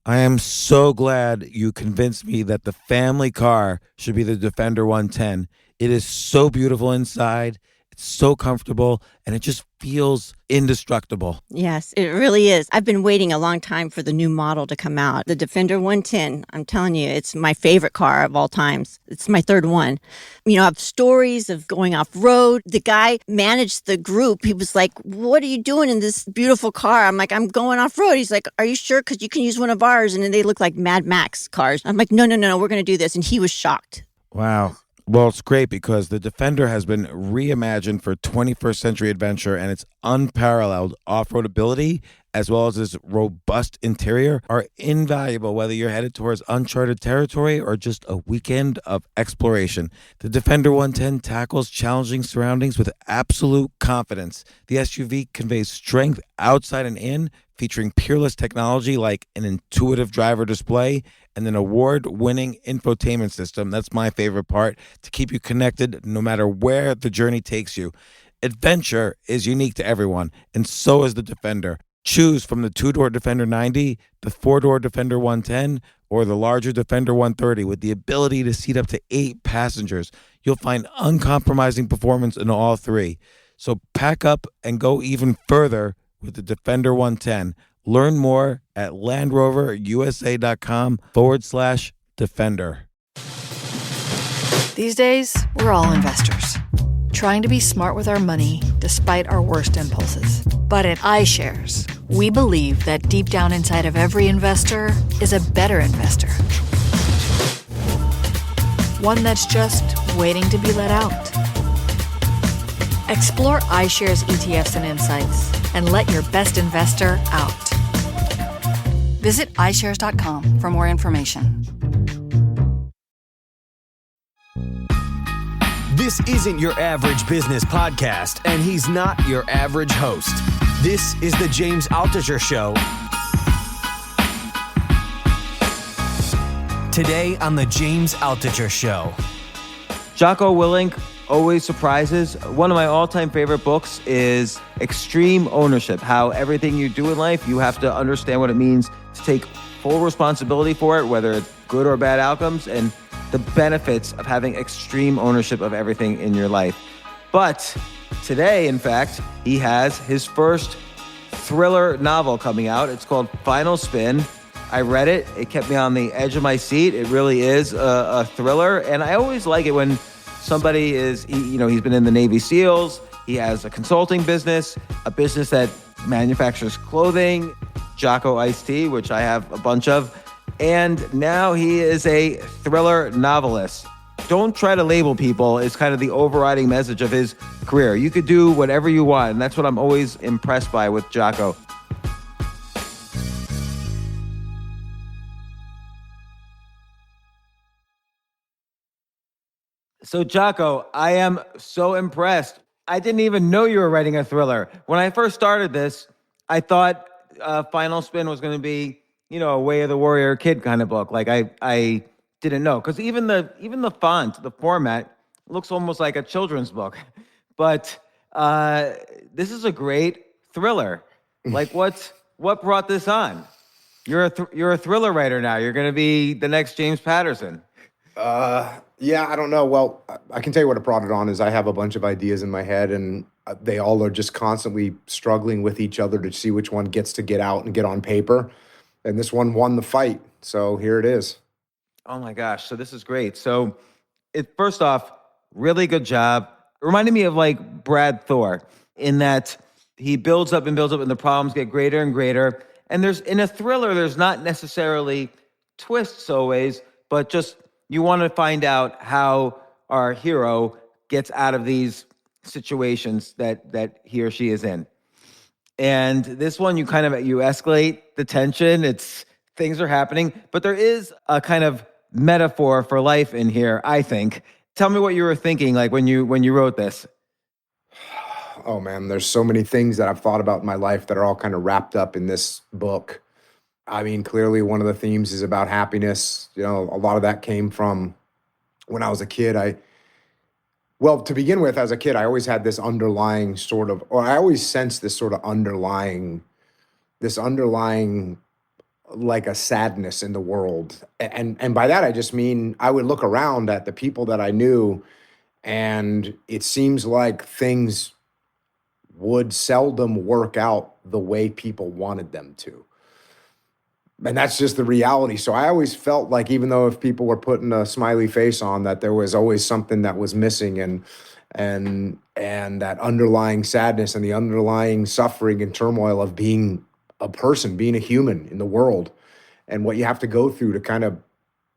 I am so glad you convinced me that the family car should be the Defender 110. It is so beautiful inside, it's so comfortable, and it just feels indestructible. Yes, it really is. I've been waiting a long time for the new model to come out. The Defender 110, I'm telling you, it's my favorite car of all times. It's my third one. You know, I have stories of going off road. The guy managed the group. He was like, "What are you doing in this beautiful car?" I'm like, "I'm going off road." He's like, "Are you sure? Because you can use one of ours." And then they look like Mad Max cars. I'm like, "No, no, no, no, we're going to do this." And he was shocked. Wow. Well, it's great because the Defender has been reimagined for 21st century adventure, and its unparalleled off-road ability as well as its robust interior are invaluable whether you're headed towards uncharted territory or just a weekend of exploration. The Defender 110 tackles challenging surroundings with absolute confidence. The SUV conveys strength outside and in, featuring peerless technology like an intuitive driver display and an award-winning infotainment system. That's my favorite part, to keep you connected no matter where the journey takes you. Adventure is unique to everyone, and so is the Defender. Choose from the two-door Defender 90, the four-door Defender 110, or the larger Defender 130 with the ability to seat up to 8 passengers. You'll find uncompromising performance in all three. So pack up and go even further with the Defender 110. Learn more at LandRoverUSA.com/Defender. These days, we're all investors, trying to be smart with our money despite our worst impulses. But at iShares, we believe that deep down inside of every investor is a better investor. One that's just waiting to be let out. Explore iShares ETFs and insights and let your best investor out. Visit iShares.com for more information. This isn't your average business podcast, and he's not your average host. This is the James Altucher Show. Today on the James Altucher Show. Jocko Willink always surprises. One of my all-time favorite books is Extreme Ownership, how everything you do in life, you have to understand what it means to take full responsibility for it, whether it's good or bad outcomes, and the benefits of having extreme ownership of everything in your life. But today, in fact, he has his first thriller novel coming out. It's called Final Spin. I read it. It kept me on the edge of my seat. It really is a thriller. And I always like it when somebody is, he's been in the Navy SEALs. He has a consulting business, a business that manufactures clothing, Jocko iced tea, which I have a bunch of. And now he is a thriller novelist. Don't try to label people is kind of the overriding message of his career. You could do whatever you want, and that's what I'm always impressed by with Jocko. So Jocko, I am so impressed. I didn't even know you were writing a thriller. When I first started this, I thought Final Spin was going to be, a Way of the Warrior Kid kind of book. Like I didn't know, because even the font, the format looks almost like a children's book. But this is a great thriller. Like what brought this on? You're a thriller writer now. You're going to be the next James Patterson. Yeah, I don't know. Well, I can tell you what brought it on is I have a bunch of ideas in my head, and they all are just constantly struggling with each other to see which one gets to get out and get on paper. And this one won the fight. So here it is. Oh my gosh. So this is great. So first off, really good job. It reminded me of like Brad Thor in that he builds up and the problems get greater and greater. And in a thriller, there's not necessarily twists always, but just you want to find out how our hero gets out of these situations that he or she is in. And this one, you escalate the tension. Things are happening, but there is a kind of metaphor for life in here, I think. Tell me what you were thinking, like when you wrote this. Oh man, there's so many things that I've thought about in my life that are all kind of wrapped up in this book. I mean, clearly one of the themes is about happiness. A lot of that came from when I was a kid. Well, to begin with, as a kid, I always had this underlying I always sensed this sort of underlying like a sadness in the world. And by that I just mean I would look around at the people that I knew, and it seems like things would seldom work out the way people wanted them to. And that's just the reality. So I always felt like, even though if people were putting a smiley face on, that there was always something that was missing, and that underlying sadness and the underlying suffering and turmoil of being a person, being a human in the world, and what you have to go through to kind of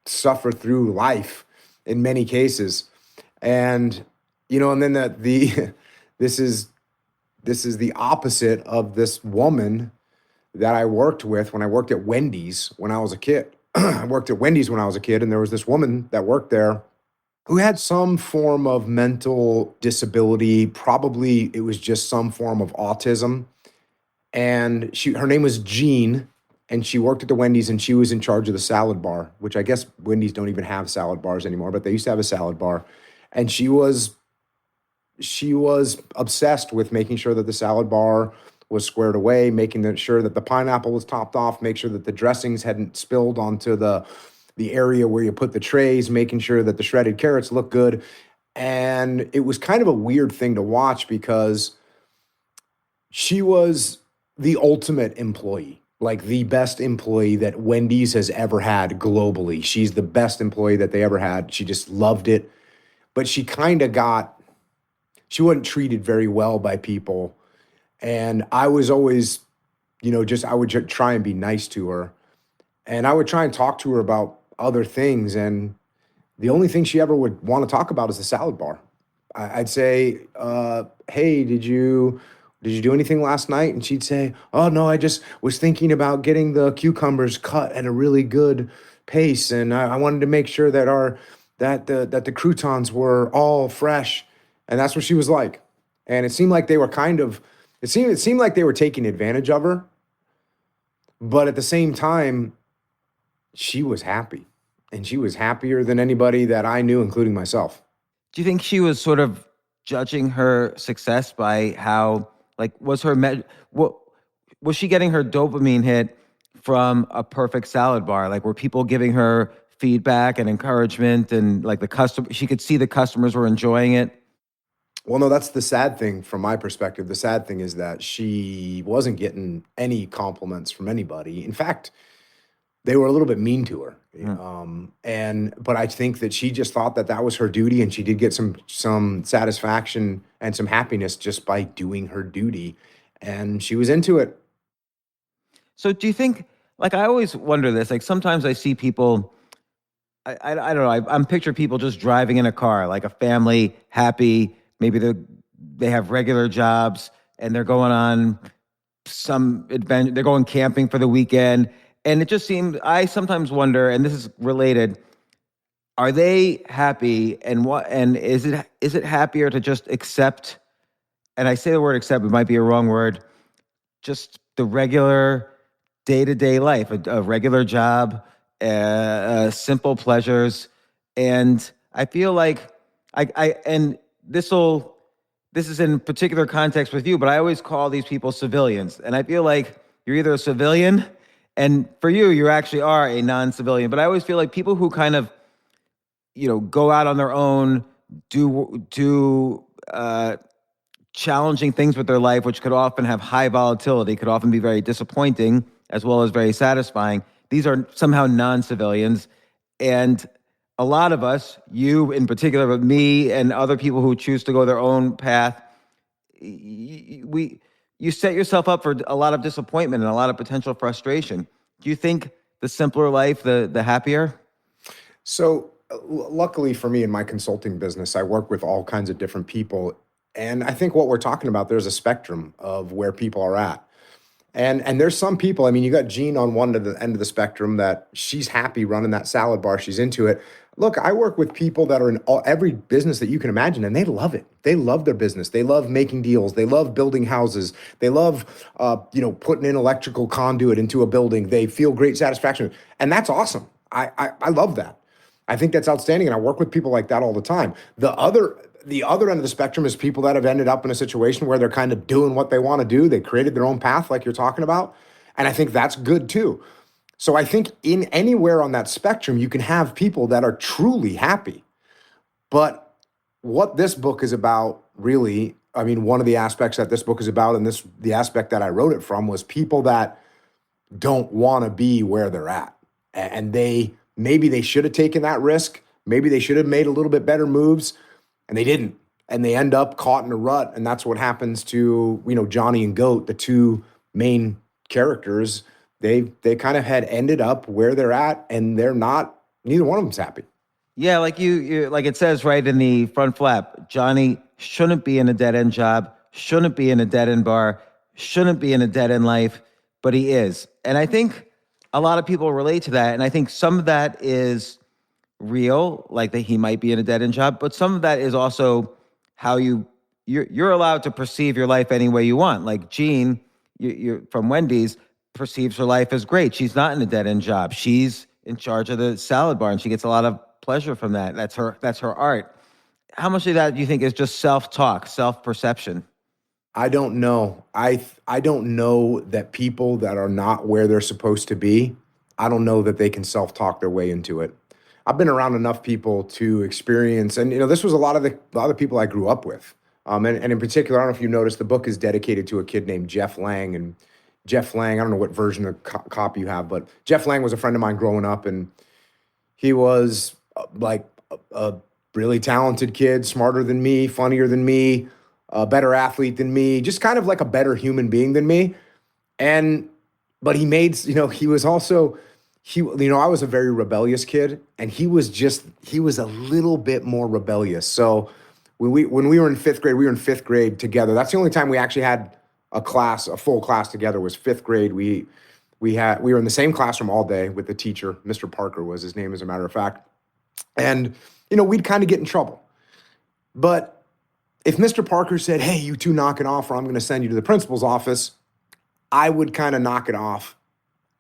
suffer through life in many cases. And, and then this is the opposite of this woman that I worked with when I worked at Wendy's when I was a kid. I worked at Wendy's when I was a kid, and there was this woman that worked there who had some form of mental disability. Probably it was just some form of autism. And her name was Jean, and she worked at the Wendy's, and she was in charge of the salad bar, which I guess Wendy's don't even have salad bars anymore, but they used to have a salad bar. And she was obsessed with making sure that the salad bar was squared away, making sure that the pineapple was topped off, make sure that the dressings hadn't spilled onto the area where you put the trays, making sure that the shredded carrots looked good. And it was kind of a weird thing to watch, because she was the ultimate employee, like the best employee that Wendy's has ever had globally. She's the best employee that they ever had. She just loved it. But she wasn't treated very well by people. And I was always, I would try and be nice to her. And I would try and talk to her about other things. And the only thing she ever would want to talk about is the salad bar. I'd say, hey, did you do anything last night? And she'd say, oh, no, I just was thinking about getting the cucumbers cut at a really good pace. And I wanted to make sure that the croutons were all fresh. And that's what she was like. And it seemed like they were it seemed like they were taking advantage of her. But at the same time, she was happy. And she was happier than anybody that I knew, including myself. Do you think she was sort of judging her success by how, was she getting her dopamine hit from a perfect salad bar? Like, were people giving her feedback and encouragement, and she could see the customers were enjoying it? Well, no, that's the sad thing from my perspective. The sad thing is that she wasn't getting any compliments from anybody. In fact, they were a little bit mean to her. But I think that she just thought that was her duty, and she did get some satisfaction and some happiness just by doing her duty, and she was into it. So do you think, I always wonder this, sometimes I see people, I don't know, I'm picture people just driving in a car, like a family, happy. Maybe they have regular jobs, and they're going on some adventure. They're going camping for the weekend. And it just seems, I sometimes wonder, and this is related, are they happy? And is it happier to just accept, and I say the word accept, it might be a wrong word, just the regular day-to-day life, a regular job, simple pleasures. And I feel like this is in particular context with you, but I always call these people civilians. And I feel like you're either a civilian, and for you actually are a non-civilian. But I always feel like people who kind of, go out on their own, do challenging things with their life, which could often have high volatility, could often be very disappointing as well as very satisfying. These are somehow non-civilians. And a lot of us, you in particular, but me and other people who choose to go their own path, you set yourself up for a lot of disappointment and a lot of potential frustration. Do you think the simpler life, the happier? So luckily for me in my consulting business, I work with all kinds of different people. And I think what we're talking about, there's a spectrum of where people are at. And there's some people, you got Jean on one end of the spectrum that she's happy running that salad bar. She's into it. Look, I work with people that are in every business that you can imagine, and they love it. They love their business. They love making deals. They love building houses. They love, putting in electrical conduit into a building. They feel great satisfaction. And that's awesome. I love that. I think that's outstanding. And I work with people like that all the time. The other end of the spectrum is people that have ended up in a situation where they're kind of doing what they want to do. They created their own path like you're talking about. And I think that's good too. So I think in anywhere on that spectrum, you can have people that are truly happy. But what this book is about, really, I mean, one of the aspects that this book is about, and the aspect that I wrote it from, was people that don't want to be where they're at. And maybe they should have taken that risk. Maybe they should have made a little bit better moves, and they didn't. And they end up caught in a rut. And that's what happens to, Johnny and Goat, the two main characters. They kind of had ended up where they're at, and neither one of them's happy. Yeah, like you like it says right in the front flap, Johnny shouldn't be in a dead-end job, shouldn't be in a dead-end bar, shouldn't be in a dead-end life, but he is. And I think a lot of people relate to that. And I think some of that is real, like that he might be in a dead-end job, but some of that is also how you're allowed to perceive your life any way you want. Like Jean, you're from Wendy's, perceives her life as great. She's not in a dead-end job. She's in charge of the salad bar, and she gets a lot of pleasure from that. That's her art. How much of that do you think is just self-talk, self-perception? I don't know. I don't know that people that are not where they're supposed to be, I don't know that they can self-talk their way into it. I've been around enough people to experience, and this was a lot of the people I grew up with. And in particular, I don't know if you noticed, the book is dedicated to a kid named Jeff Lang. And Jeff Lang, I don't know what version of copy you have, but Jeff Lang was a friend of mine growing up, and he was like a really talented kid, smarter than me, funnier than me, a better athlete than me, just kind of like a better human being than me. But he made, he was also, I was a very rebellious kid, and he was a little bit more rebellious. So when we were in fifth grade together. That's the only time we actually had a full class together, was fifth grade. We were in the same classroom all day with the teacher. Mr. Parker was his name, as a matter of fact. And, we'd kind of get in trouble. But if Mr. Parker said, "Hey, you two knock it off, or I'm going to send you to the principal's office," I would kind of knock it off,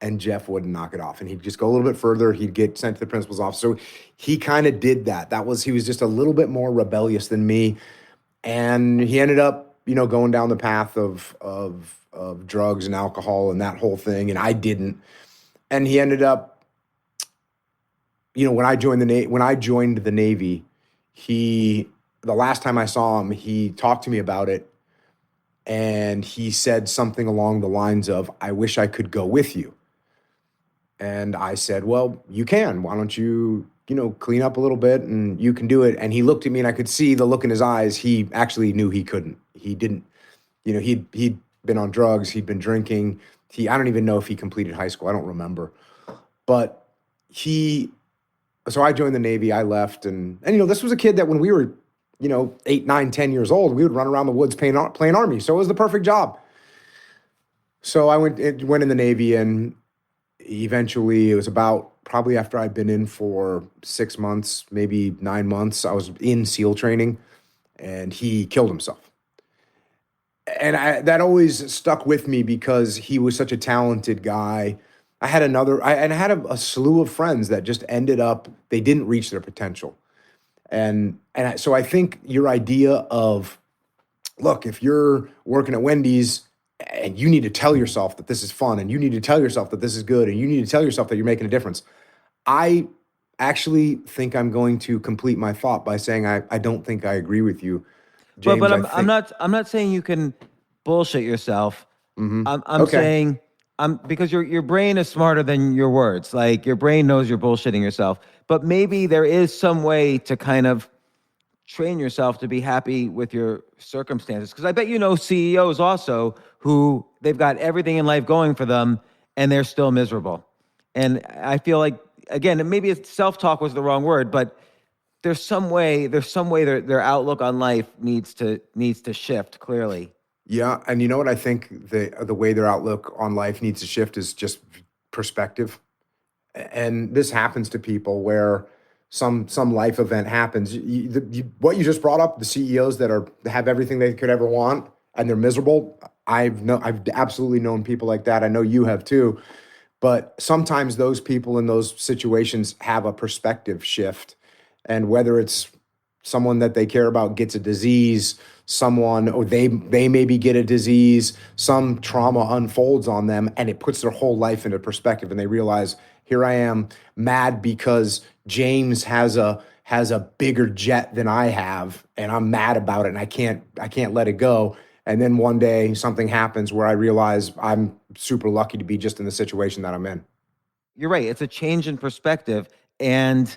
and Jeff wouldn't knock it off. And he'd just go a little bit further. He'd get sent to the principal's office. So he kind of did that. He was just a little bit more rebellious than me. And he ended up, going down the path of drugs and alcohol and that whole thing. And I didn't. And he ended up, when I joined the Navy, the last time I saw him, he talked to me about it. And he said something along the lines of, "I wish I could go with you." And I said, "Well, you can. Why don't you, clean up a little bit, and you can do it." And he looked at me, and I could see the look in his eyes. He actually knew he couldn't. He didn't, he'd been on drugs. He'd been drinking. I don't even know if he completed high school. I don't remember. But so I joined the Navy. I left. And this was a kid that when we were, 8, 9, 10 years old, we would run around the woods playing Army. So it was the perfect job. So I went in the Navy, and eventually, it was about probably after I'd been in for 6 months, maybe 9 months, I was in SEAL training, and he killed himself. And that always stuck with me because he was such a talented guy. I had a slew of friends that just ended up, they didn't reach their potential. So I think your idea of, look, if you're working at Wendy's and you need to tell yourself that this is fun, and you need to tell yourself that this is good, and you need to tell yourself that you're making a difference. I actually think I'm going to complete my thought by saying I don't think I agree with you, James. But I'm not saying you can bullshit yourself. Mm-hmm. I'm okay. saying because your brain is smarter than your words. Like, your brain knows you're bullshitting yourself. But maybe there is some way to kind of train yourself to be happy with your circumstances. Because I bet CEOs also who they've got everything in life going for them, and they're still miserable. And I feel like, again, maybe self-talk was the wrong word, but there's some way their outlook on life needs to shift, clearly. Yeah, and you know what I think the way their outlook on life needs to shift is just perspective. And this happens to people where some life event happens. What you just brought up, the CEOs that have everything they could ever want and they're miserable. I've absolutely known people like that. I know you have too. But sometimes those people in those situations have a perspective shift, and whether it's someone that they care about gets a disease, someone, or they maybe get a disease, some trauma unfolds on them, and it puts their whole life into perspective, and they realize, here I am mad because James has a bigger jet than I have, and I'm mad about it, and I can't let it go. And then one day something happens where I realize I'm super lucky to be just in the situation that I'm in. You're right. It's a change in perspective. And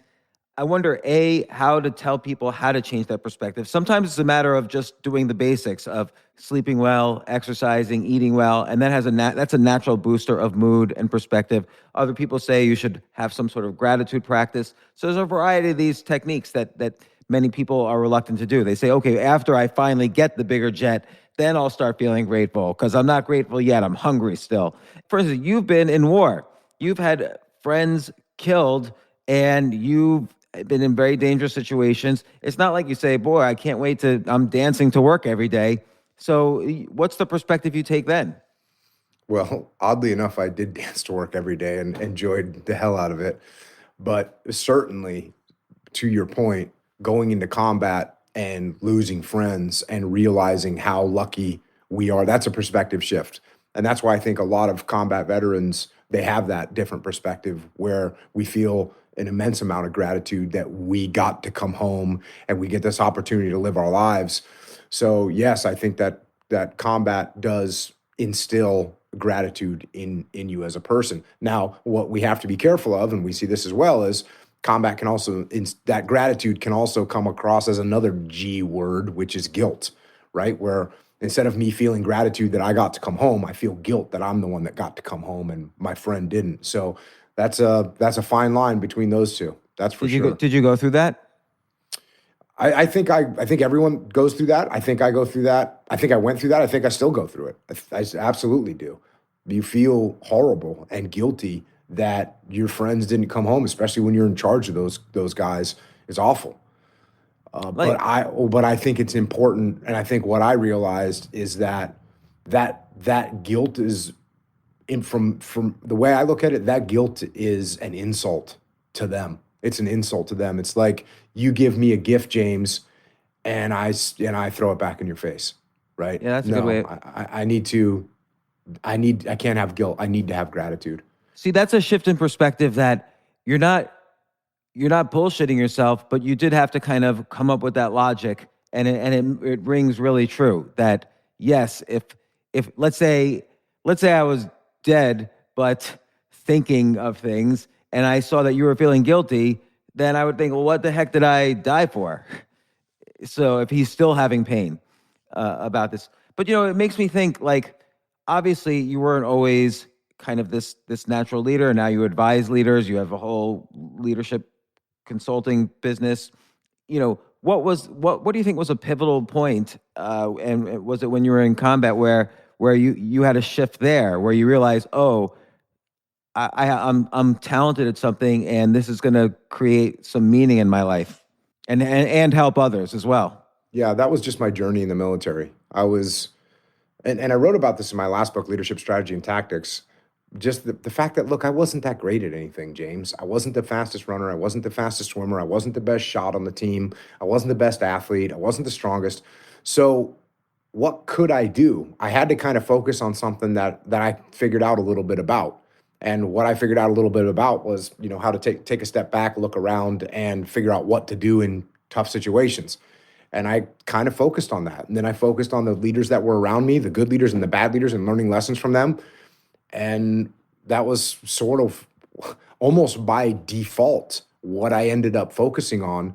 I wonder, how to tell people how to change that perspective. Sometimes it's a matter of just doing the basics of sleeping well, exercising, eating well, and that's a natural booster of mood and perspective. Other people say you should have some sort of gratitude practice. So there's a variety of these techniques that many people are reluctant to do. They say, okay, after I finally get the bigger jet, then I'll start feeling grateful, because I'm not grateful yet. I'm hungry still. For instance, you've been in war. You've had friends killed, and you've been in very dangerous situations. It's not like you say, boy, I'm dancing to work every day. So what's the perspective you take then? Well, oddly enough, I did dance to work every day and enjoyed the hell out of it. But certainly, to your point, going into combat and losing friends and realizing how lucky we are, that's a perspective shift. And that's why I think a lot of combat veterans, they have that different perspective where we feel an immense amount of gratitude that we got to come home and we get this opportunity to live our lives. So yes, I think that combat does instill gratitude in you as a person. Now, what we have to be careful of, and we see this as well, is combat can also, that gratitude can also come across as another G word, which is guilt, right? Where instead of me feeling gratitude that I got to come home, I feel guilt that I'm the one that got to come home and my friend didn't. So that's a fine line between those two. That's for sure. Did you go through that? I think everyone goes through that. I think I go through that. I think I went through that. I think I still go through it. I absolutely do. You feel horrible and guilty that your friends didn't come home, especially when you're in charge of those guys. It's awful. But I think it's important, and I think what I realized is that guilt is from the way I look at it, that guilt is an insult to them. It's an insult to them. It's like you give me a gift, James, and I throw it back in your face, right? Yeah, that's a good way. I can't have guilt. I need to have gratitude. See, that's a shift in perspective, that you're not bullshitting yourself, but you did have to kind of come up with that logic, and it rings really true that yes, if let's say I was dead but thinking of things, and I saw that you were feeling guilty, then I would think, well, what the heck did I die for? So if he's still having pain about this, but it makes me think, like, obviously you weren't always kind of this natural leader, and now you advise leaders. You have a whole leadership consulting business. What do you think was a pivotal point? And was it when you were in combat where you had a shift there, where you realized, oh, I'm talented at something, and this is going to create some meaning in my life, and help others as well? Yeah, that was just my journey in the military. I was, and I wrote about this in my last book, Leadership Strategy and Tactics. Just the fact that, look, I wasn't that great at anything, James. I wasn't the fastest runner. I wasn't the fastest swimmer. I wasn't the best shot on the team. I wasn't the best athlete. I wasn't the strongest. So what could I do? I had to kind of focus on something that I figured out a little bit about. And what I figured out a little bit about was, how to take a step back, look around, and figure out what to do in tough situations. And I kind of focused on that. And then I focused on the leaders that were around me, the good leaders and the bad leaders, and learning lessons from them. And that was sort of almost by default what I ended up focusing on.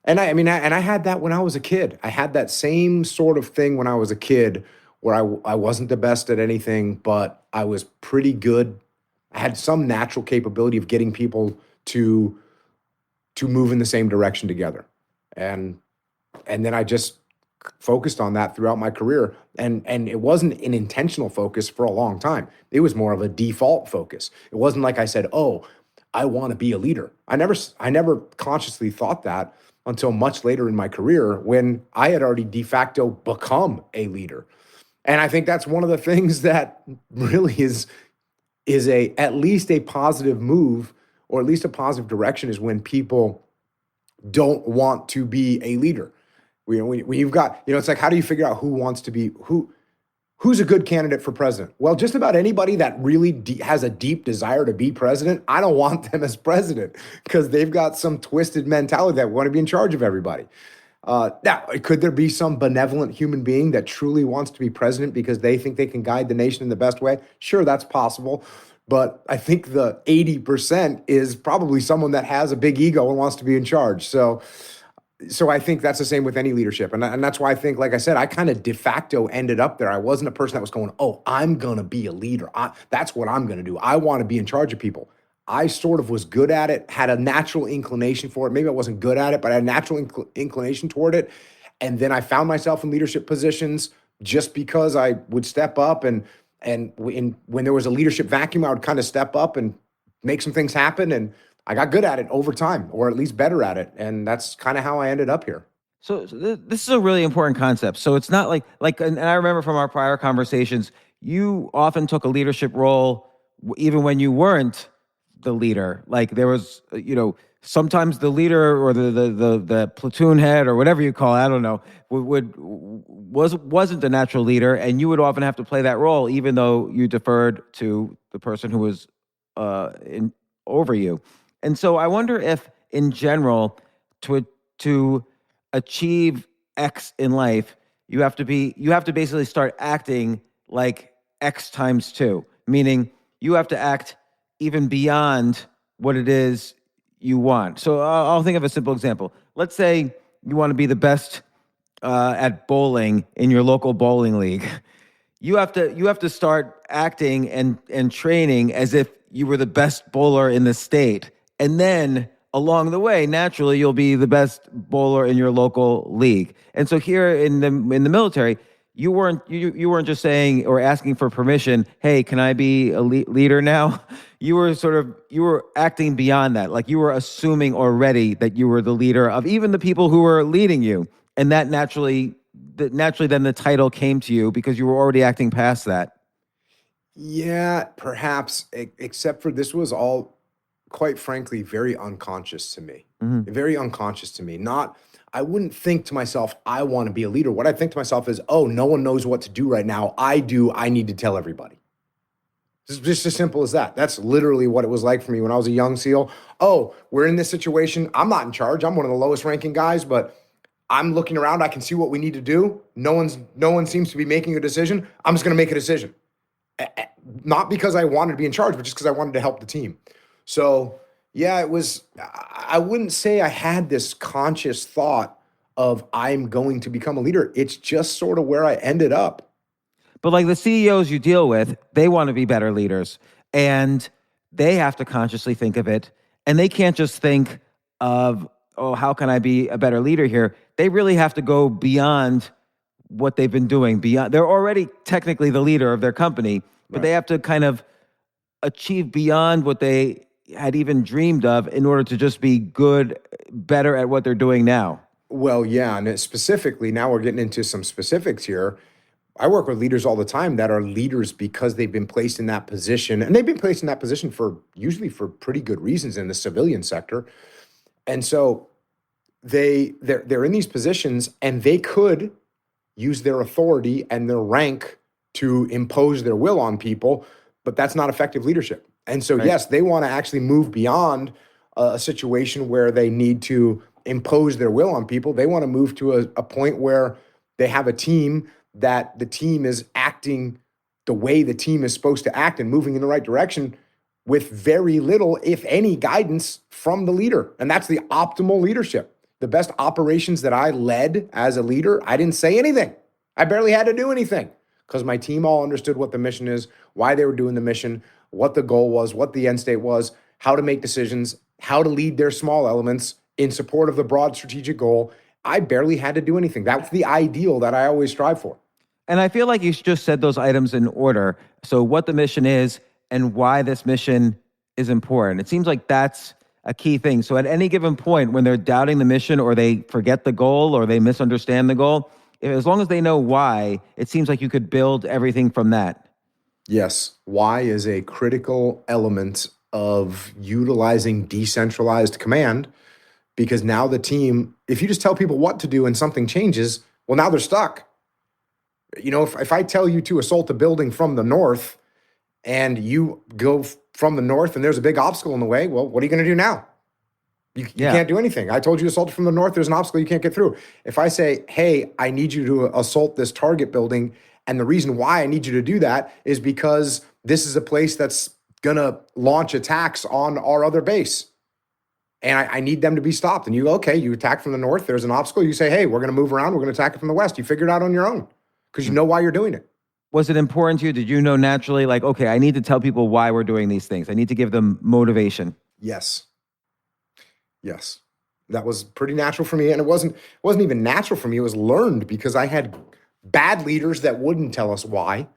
And I had that when I was a kid. I had that same sort of thing when I was a kid, where I wasn't the best at anything, but I was pretty good. I had some natural capability of getting people to move in the same direction together. And then I just focused on that throughout my career. And it wasn't an intentional focus for a long time. It was more of a default focus. It wasn't like I said, oh, I want to be a leader. I never consciously thought that until much later in my career, when I had already de facto become a leader. And I think that's one of the things that really is at least a positive move, or at least a positive direction, is when people don't want to be a leader. When you've got, it's like, how do you figure out who's a good candidate for president? Well, just about anybody that really has a deep desire to be president, I don't want them as president because they've got some twisted mentality that want to be in charge of everybody. Now, could there be some benevolent human being that truly wants to be president because they think they can guide the nation in the best way? Sure, that's possible. But I think the 80% is probably someone that has a big ego and wants to be in charge. So I think that's the same with any leadership. And that's why I think, like I said, I kind of de facto ended up there. I wasn't a person that was going, oh, I'm going to be a leader. That's what I'm going to do. I want to be in charge of people. I sort of was good at it, had a natural inclination for it. Maybe I wasn't good at it, but I had a natural inclination toward it. And then I found myself in leadership positions just because I would step up and when there was a leadership vacuum, I would kind of step up and make some things happen. And I got good at it over time, or at least better at it. And that's kind of how I ended up here. So this is a really important concept. So it's not and I remember from our prior conversations, you often took a leadership role even when you weren't the leader. Like there was, sometimes the leader or the platoon head or whatever you call it, I don't know, wasn't the natural leader, and you would often have to play that role, even though you deferred to the person who was over you. And so I wonder if, in general, to achieve X in life, you have to basically start acting like X times 2, meaning you have to act even beyond what it is you want. So I'll think of a simple example. Let's say you want to be the best at bowling in your local bowling league. You have to start acting and training as if you were the best bowler in the state. And then along the way, naturally, you'll be the best bowler in your local league. And so here in the military, you weren't just saying or asking for permission, hey, can I be a leader now? You were acting beyond that. Like you were assuming already that you were the leader of even the people who were leading you. And that naturally then the title came to you because you were already acting past that. Yeah, perhaps, except for this was all, quite frankly, very unconscious to me. Mm-hmm. Very unconscious to me. I wouldn't think to myself, I want to be a leader. What I think to myself is, oh, no one knows what to do right now. I do. I need to tell everybody. It's just as simple as that. That's literally what it was like for me when I was a young SEAL. Oh, we're in this situation. I'm not in charge. I'm one of the lowest ranking guys, but I'm looking around. I can see what we need to do. No one seems to be making a decision. I'm just going to make a decision. Not because I wanted to be in charge, but just because I wanted to help the team. So yeah, I wouldn't say I had this conscious thought of I'm going to become a leader. It's just sort of where I ended up. But like the CEOs you deal with, they want to be better leaders, and they have to consciously think of it. And they can't just think of, oh, how can I be a better leader here? They really have to go beyond what they've been doing. They're already technically the leader of their company, but They have to kind of achieve beyond what they had even dreamed of in order to just be better at what they're doing now. Well, yeah, and specifically, now we're getting into some specifics here. I work with leaders all the time that are leaders because they've been placed in that position, and they've been placed in that position usually for pretty good reasons in the civilian sector. And so they're in these positions, and they could use their authority and their rank to impose their will on people, but that's not effective leadership. And so, yes, they want to actually move beyond a situation where they need to impose their will on people. They want to move to a point where they have a team that the team is acting the way the team is supposed to act and moving in the right direction with very little, if any, guidance from the leader. And that's the optimal leadership. The best operations that I led as a leader, I didn't say anything. I barely had to do anything because my team all understood what the mission is, why they were doing the mission, what the goal was, what the end state was, how to make decisions, how to lead their small elements in support of the broad strategic goal. I barely had to do anything. That's the ideal that I always strive for. And I feel like you just said those items in order. So what the mission is and why this mission is important. It seems like that's a key thing. So at any given point when they're doubting the mission or they forget the goal or they misunderstand the goal, as long as they know why, it seems like you could build everything from that. Yes, why is a critical element of utilizing decentralized command because now the team, if you just tell people what to do and something changes, well, now they're stuck. You know, if I tell you to assault a building from the north and you go from the north and there's a big obstacle in the way, well, what are you going to do now? You can't do anything. I told you to assault from the north. There's an obstacle you can't get through. If I say, hey, I need you to assault this target building, and the reason why I need you to do that is because this is a place that's going to launch attacks on our other base. And I need them to be stopped. And you go, okay, you attack from the north. There's an obstacle. You say, hey, we're going to move around. We're going to attack it from the west. You figure it out on your own because you know why you're doing it. Was it important to you? Did you know naturally, like, okay, I need to tell people why we're doing these things. I need to give them motivation. Yes. That was pretty natural for me. And it wasn't even natural for me. It was learned because I had bad leaders that wouldn't tell us why.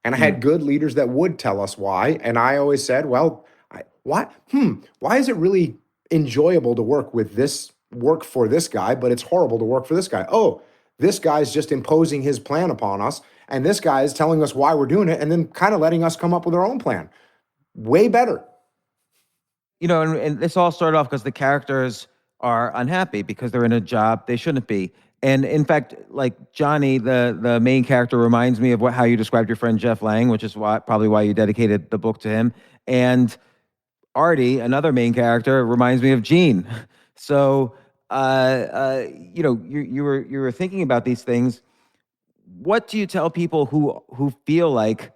And I had good leaders that would tell us why. And I always said, well, why is it really enjoyable to work for this guy, but it's horrible to work for this guy? Oh, this guy's just imposing his plan upon us. And this guy is telling us why we're doing it and then kind of letting us come up with our own plan. Way better. You know, and this all started off because the characters are unhappy because they're in a job they shouldn't be. And in fact, like Johnny, the main character, reminds me of how you described your friend Jeff Lang, which is probably why you dedicated the book to him. And Artie, another main character, reminds me of Gene. So, you know, you were thinking about these things. What do you tell people who feel like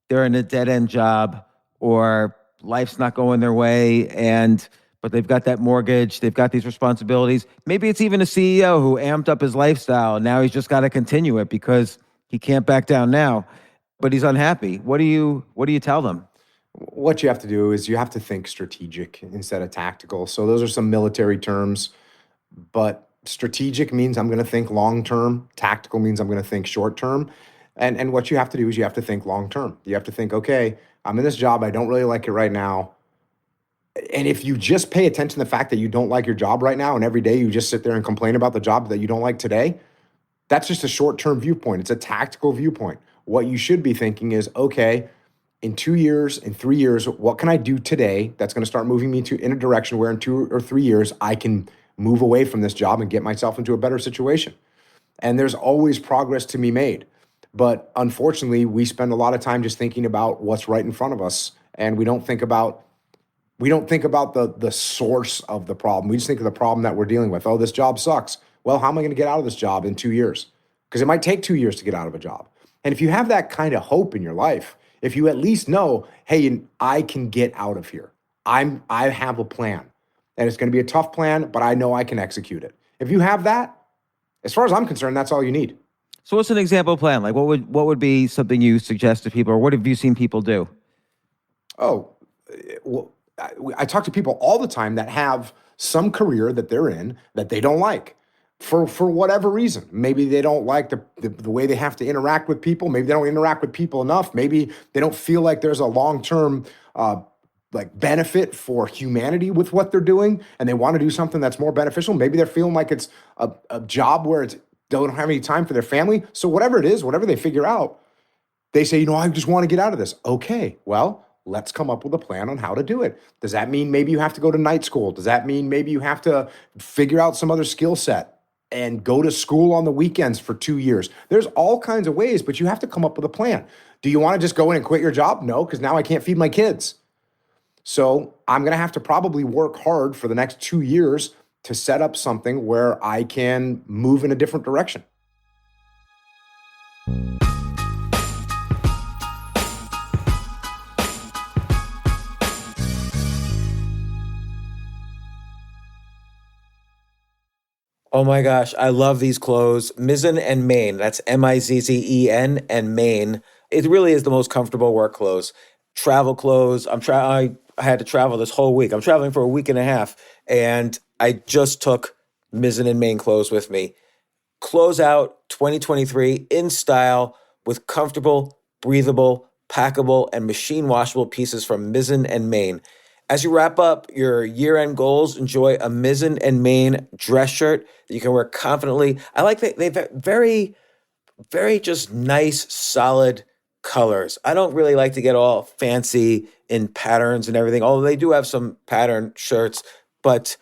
they're in a dead end job or life's not going their way, but they've got that mortgage, they've got these responsibilities? Maybe it's even a CEO who amped up his lifestyle. Now he's just got to continue it because he can't back down now, but he's unhappy. What do you tell them? What you have to do is you have to think strategic instead of tactical. So those are some military terms, but strategic means I'm going to think long term. Tactical means I'm going to think short term. And what you have to do is you have to think long term. You have to think, okay, I'm in this job. I don't really like it right now. And if you just pay attention to the fact that you don't like your job right now, and every day you just sit there and complain about the job that you don't like today, that's just a short-term viewpoint. It's a tactical viewpoint. What you should be thinking is, okay, in 2 years, in 3 years, what can I do today that's going to start moving me in a direction where in 2 or 3 years I can move away from this job and get myself into a better situation? And there's always progress to be made. But unfortunately, we spend a lot of time just thinking about what's right in front of us, and we don't think about the source of the problem. We just think of the problem that we're dealing with. Oh, this job sucks. Well, how am I going to get out of this job in 2 years? Because it might take 2 years to get out of a job. And if you have that kind of hope in your life, if you at least know, hey, I can get out of here. I have a plan. And it's going to be a tough plan, but I know I can execute it. If you have that, as far as I'm concerned, that's all you need. So what's an example plan? Like what would be something you suggest to people, or what have you seen people do? Oh, well, I talk to people all the time that have some career that they're in that they don't like for whatever reason. Maybe they don't like the way they have to interact with people. Maybe they don't interact with people enough. Maybe they don't feel like there's a long-term benefit for humanity with what they're doing, and they want to do something that's more beneficial. Maybe they're feeling like it's a job where they don't have any time for their family. So whatever it is, whatever they figure out, they say, I just want to get out of this. Okay, well, let's come up with a plan on how to do it. Does that mean maybe you have to go to night school? Does that mean maybe you have to figure out some other skill set and go to school on the weekends for 2 years? There's all kinds of ways, but you have to come up with a plan. Do you want to just go in and quit your job? No, because now I can't feed my kids. So I'm going to have to probably work hard for the next 2 years to set up something where I can move in a different direction. Oh my gosh, I love these clothes. Mizzen and Main, that's Mizzen and Main. It really is the most comfortable work clothes. Travel clothes. I had to travel this whole week. I'm traveling for a week and a half, and I just took Mizzen and Main clothes with me. Close out 2023 in style with comfortable, breathable, packable, and machine washable pieces from Mizzen and Main. As you wrap up your year-end goals, enjoy a Mizzen and Main dress shirt that you can wear confidently. I like that they've very, very just nice, solid colors. I don't really like to get all fancy in patterns and everything, although they do have some pattern shirts, but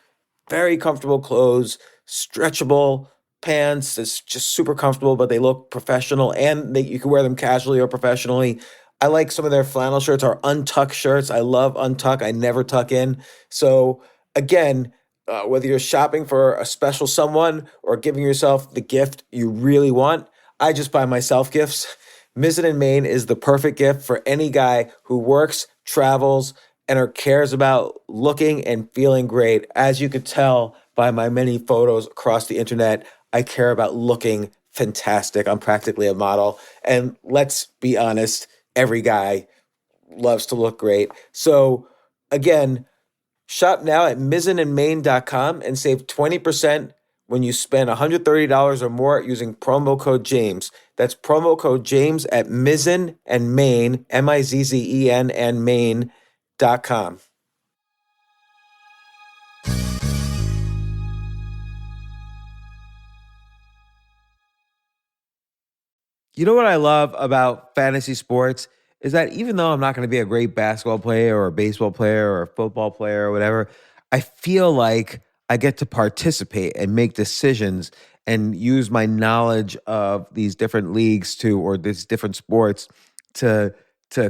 very comfortable clothes, stretchable pants. It's just super comfortable, but they look professional, and you can wear them casually or professionally. I like some of their flannel shirts or untuck shirts. I love untuck. I never tuck in. So again, whether you're shopping for a special someone or giving yourself the gift you really want, I just buy myself gifts. Mizzen and Main is the perfect gift for any guy who works, travels, and or cares about looking and feeling great. As you could tell by my many photos across the internet, I care about looking fantastic. I'm practically a model. And let's be honest, every guy loves to look great. So again, shop now at mizzenandmain.com and save 20% when you spend $130 or more using promo code James. That's promo code James at Mizzen and Main, Mizzen and Main.com. You know what I love about fantasy sports is that even though I'm not going to be a great basketball player or a baseball player or a football player or whatever, I feel like I get to participate and make decisions and use my knowledge of these different leagues or these different sports to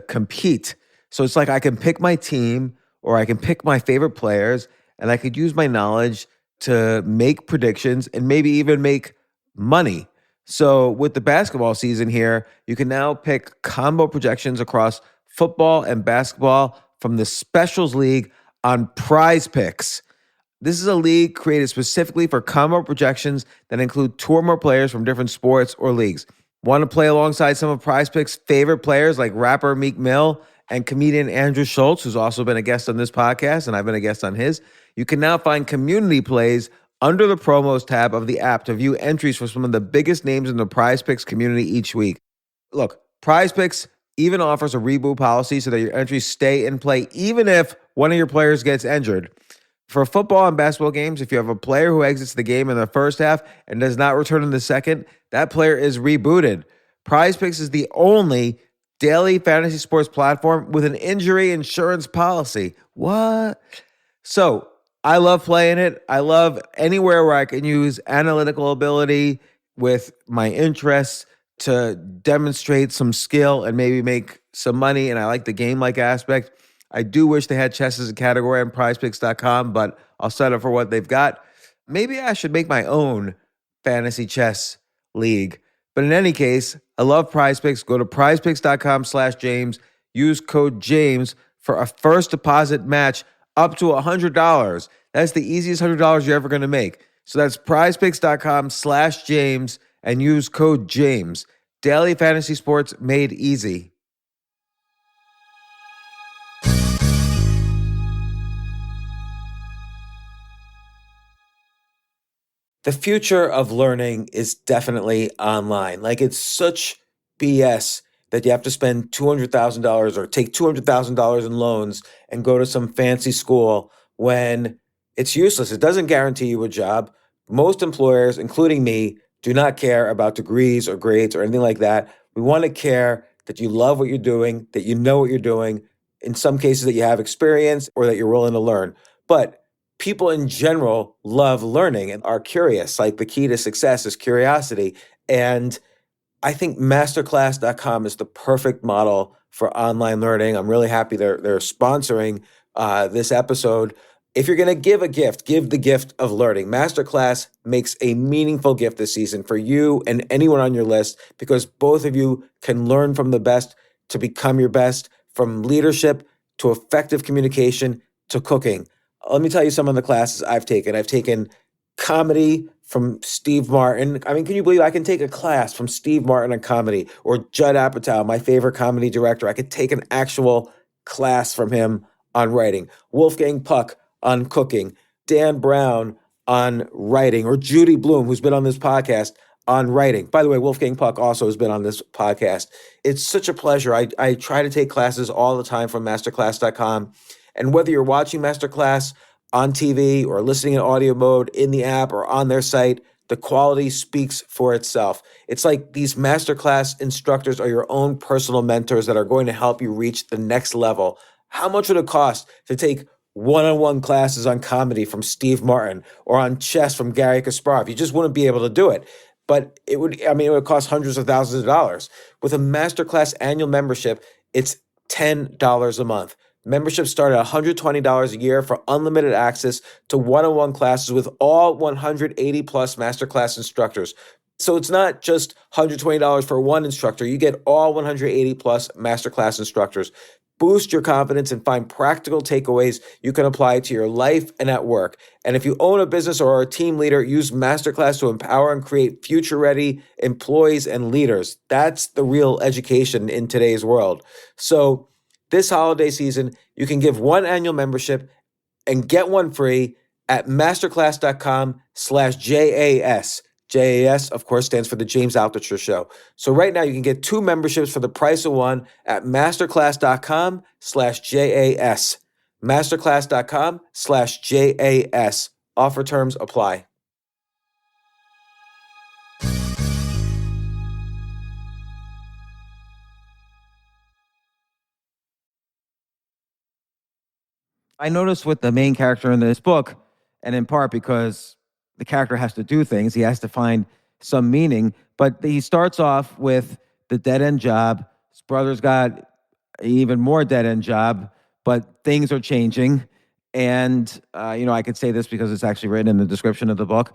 compete. So it's like I can pick my team or I can pick my favorite players and I could use my knowledge to make predictions and maybe even make money. So with the basketball season here, you can now pick combo projections across football and basketball from the Specials League on Prize Picks. This is a league created specifically for combo projections that include two or more players from different sports or leagues. Want to play alongside some of Prize Picks' favorite players like rapper Meek Mill and comedian Andrew Schultz, who's also been a guest on this podcast, and I've been a guest on his? You can now find community plays under the promos tab of the app to view entries for some of the biggest names in the Prize Picks community each week. Look, Prize Picks even offers a reboot policy so that your entries stay in play even if one of your players gets injured. For football and basketball games, if you have a player who exits the game in the first half and does not return in the second, that player is rebooted. Prize Picks is the only daily fantasy sports platform with an injury insurance policy. What? So I love playing it. I love anywhere where I can use analytical ability with my interests to demonstrate some skill and maybe make some money. And I like the game-like aspect. I do wish they had chess as a category on prizepicks.com, but I'll settle for what they've got. Maybe I should make my own fantasy chess league. But in any case, I love Prize Picks. Go to prizepicks.com/James. Use code James for a first deposit match up to $100. That's the easiest $100 you're ever going to make. So that's prizepicks.com/James and use code James. Daily fantasy sports made easy. The future of learning is definitely online. Like, it's such BS that you have to spend $200,000 or take $200,000 in loans and go to some fancy school when it's useless. It doesn't guarantee you a job. Most employers, including me, do not care about degrees or grades or anything like that. We want to care that you love what you're doing, that you know what you're doing, in some cases that you have experience or that you're willing to learn. But people in general love learning and are curious. Like, the key to success is curiosity. And I think masterclass.com is the perfect model for online learning. I'm really happy they're sponsoring this episode. If you're going to give a gift, give the gift of learning. Masterclass makes a meaningful gift this season for you and anyone on your list, because both of you can learn from the best to become your best, from leadership to effective communication to cooking. Let me tell you some of the classes I've taken. I've taken comedy from Steve Martin. I mean, can you believe I can take a class from Steve Martin on comedy, or Judd Apatow, my favorite comedy director? I could take an actual class from him on writing. Wolfgang Puck on cooking. Dan Brown on writing, or Judy Bloom, who's been on this podcast, on writing. By the way, Wolfgang Puck also has been on this podcast. It's such a pleasure. I try to take classes all the time from masterclass.com. And whether you're watching Masterclass on TV or listening in audio mode in the app or on their site, the quality speaks for itself. It's like these Masterclass instructors are your own personal mentors that are going to help you reach the next level. How much would it cost to take one-on-one classes on comedy from Steve Martin or on chess from Gary Kasparov. You just wouldn't be able to do it. But it would cost hundreds of thousands of dollars. With a masterclass annual membership, it's $10 a month. Memberships start at $120 a year for unlimited access to one-on-one classes with all 180 plus masterclass instructors. So it's not just $120 for one instructor. You get all 180 plus masterclass instructors. Boost your confidence and find practical takeaways you can apply to your life and at work. And if you own a business or are a team leader, use Masterclass to empower and create future-ready employees and leaders. That's the real education in today's world. So this holiday season, you can give one annual membership and get one free at masterclass.com/JAS. JAS, of course, stands for the James Altucher Show. So right now you can get 2 memberships for the price of one at masterclass.com/JAS. Masterclass.com/JAS. Offer terms apply. I noticed with the main character in this book, and in part because the character has to do things, he has to find some meaning, but he starts off with the dead-end job. His brother's got an even more dead-end job, but things are changing. And, I could say this because it's actually written in the description of the book,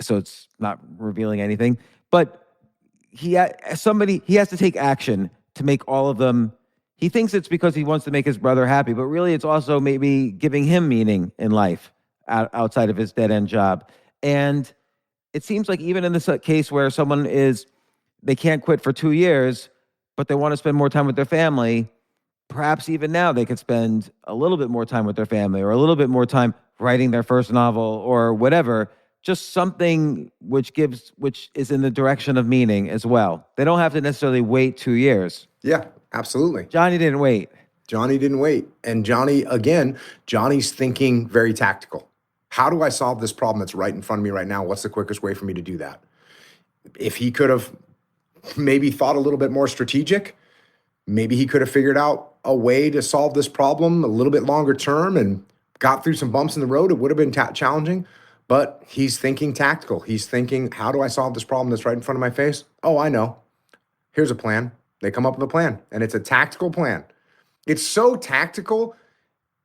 so it's not revealing anything. But he has to take action to make all of them. He thinks it's because he wants to make his brother happy, but really it's also maybe giving him meaning in life outside of his dead-end job. And it seems like even in this case where they can't quit for 2 years, but they want to spend more time with their family, perhaps even now they could spend a little bit more time with their family or a little bit more time writing their first novel or whatever, just something which is in the direction of meaning as well. They don't have to necessarily wait 2 years. Yeah, absolutely. Johnny didn't wait. Johnny didn't wait. And Johnny's thinking very tactical. How do I solve this problem that's right in front of me right now? What's the quickest way for me to do that? If he could have maybe thought a little bit more strategic, maybe he could have figured out a way to solve this problem a little bit longer term and got through some bumps in the road. It would have been challenging, but he's thinking tactical. He's thinking, how do I solve this problem that's right in front of my face? Oh, I know. Here's a plan. They come up with a plan, and it's a tactical plan. It's so tactical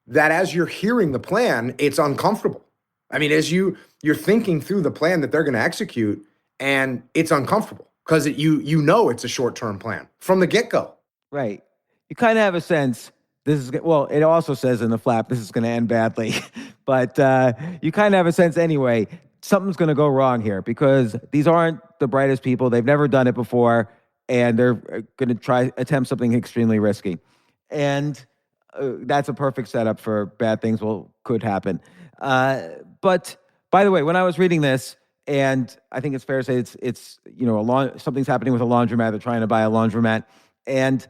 that as you're hearing the plan, it's uncomfortable. I mean, as you're thinking through the plan that they're going to execute, and it's uncomfortable because you know it's a short-term plan from the get-go. Right. You kind of have a sense it also says in the flap, this is going to end badly. But you kind of have a sense anyway, something's going to go wrong here because these aren't the brightest people. They've never done it before, and they're going to attempt something extremely risky. And that's a perfect setup for bad things could happen. But by the way, when I was reading this, and I think it's fair to say it's something's happening with a laundromat. They're trying to buy a laundromat. And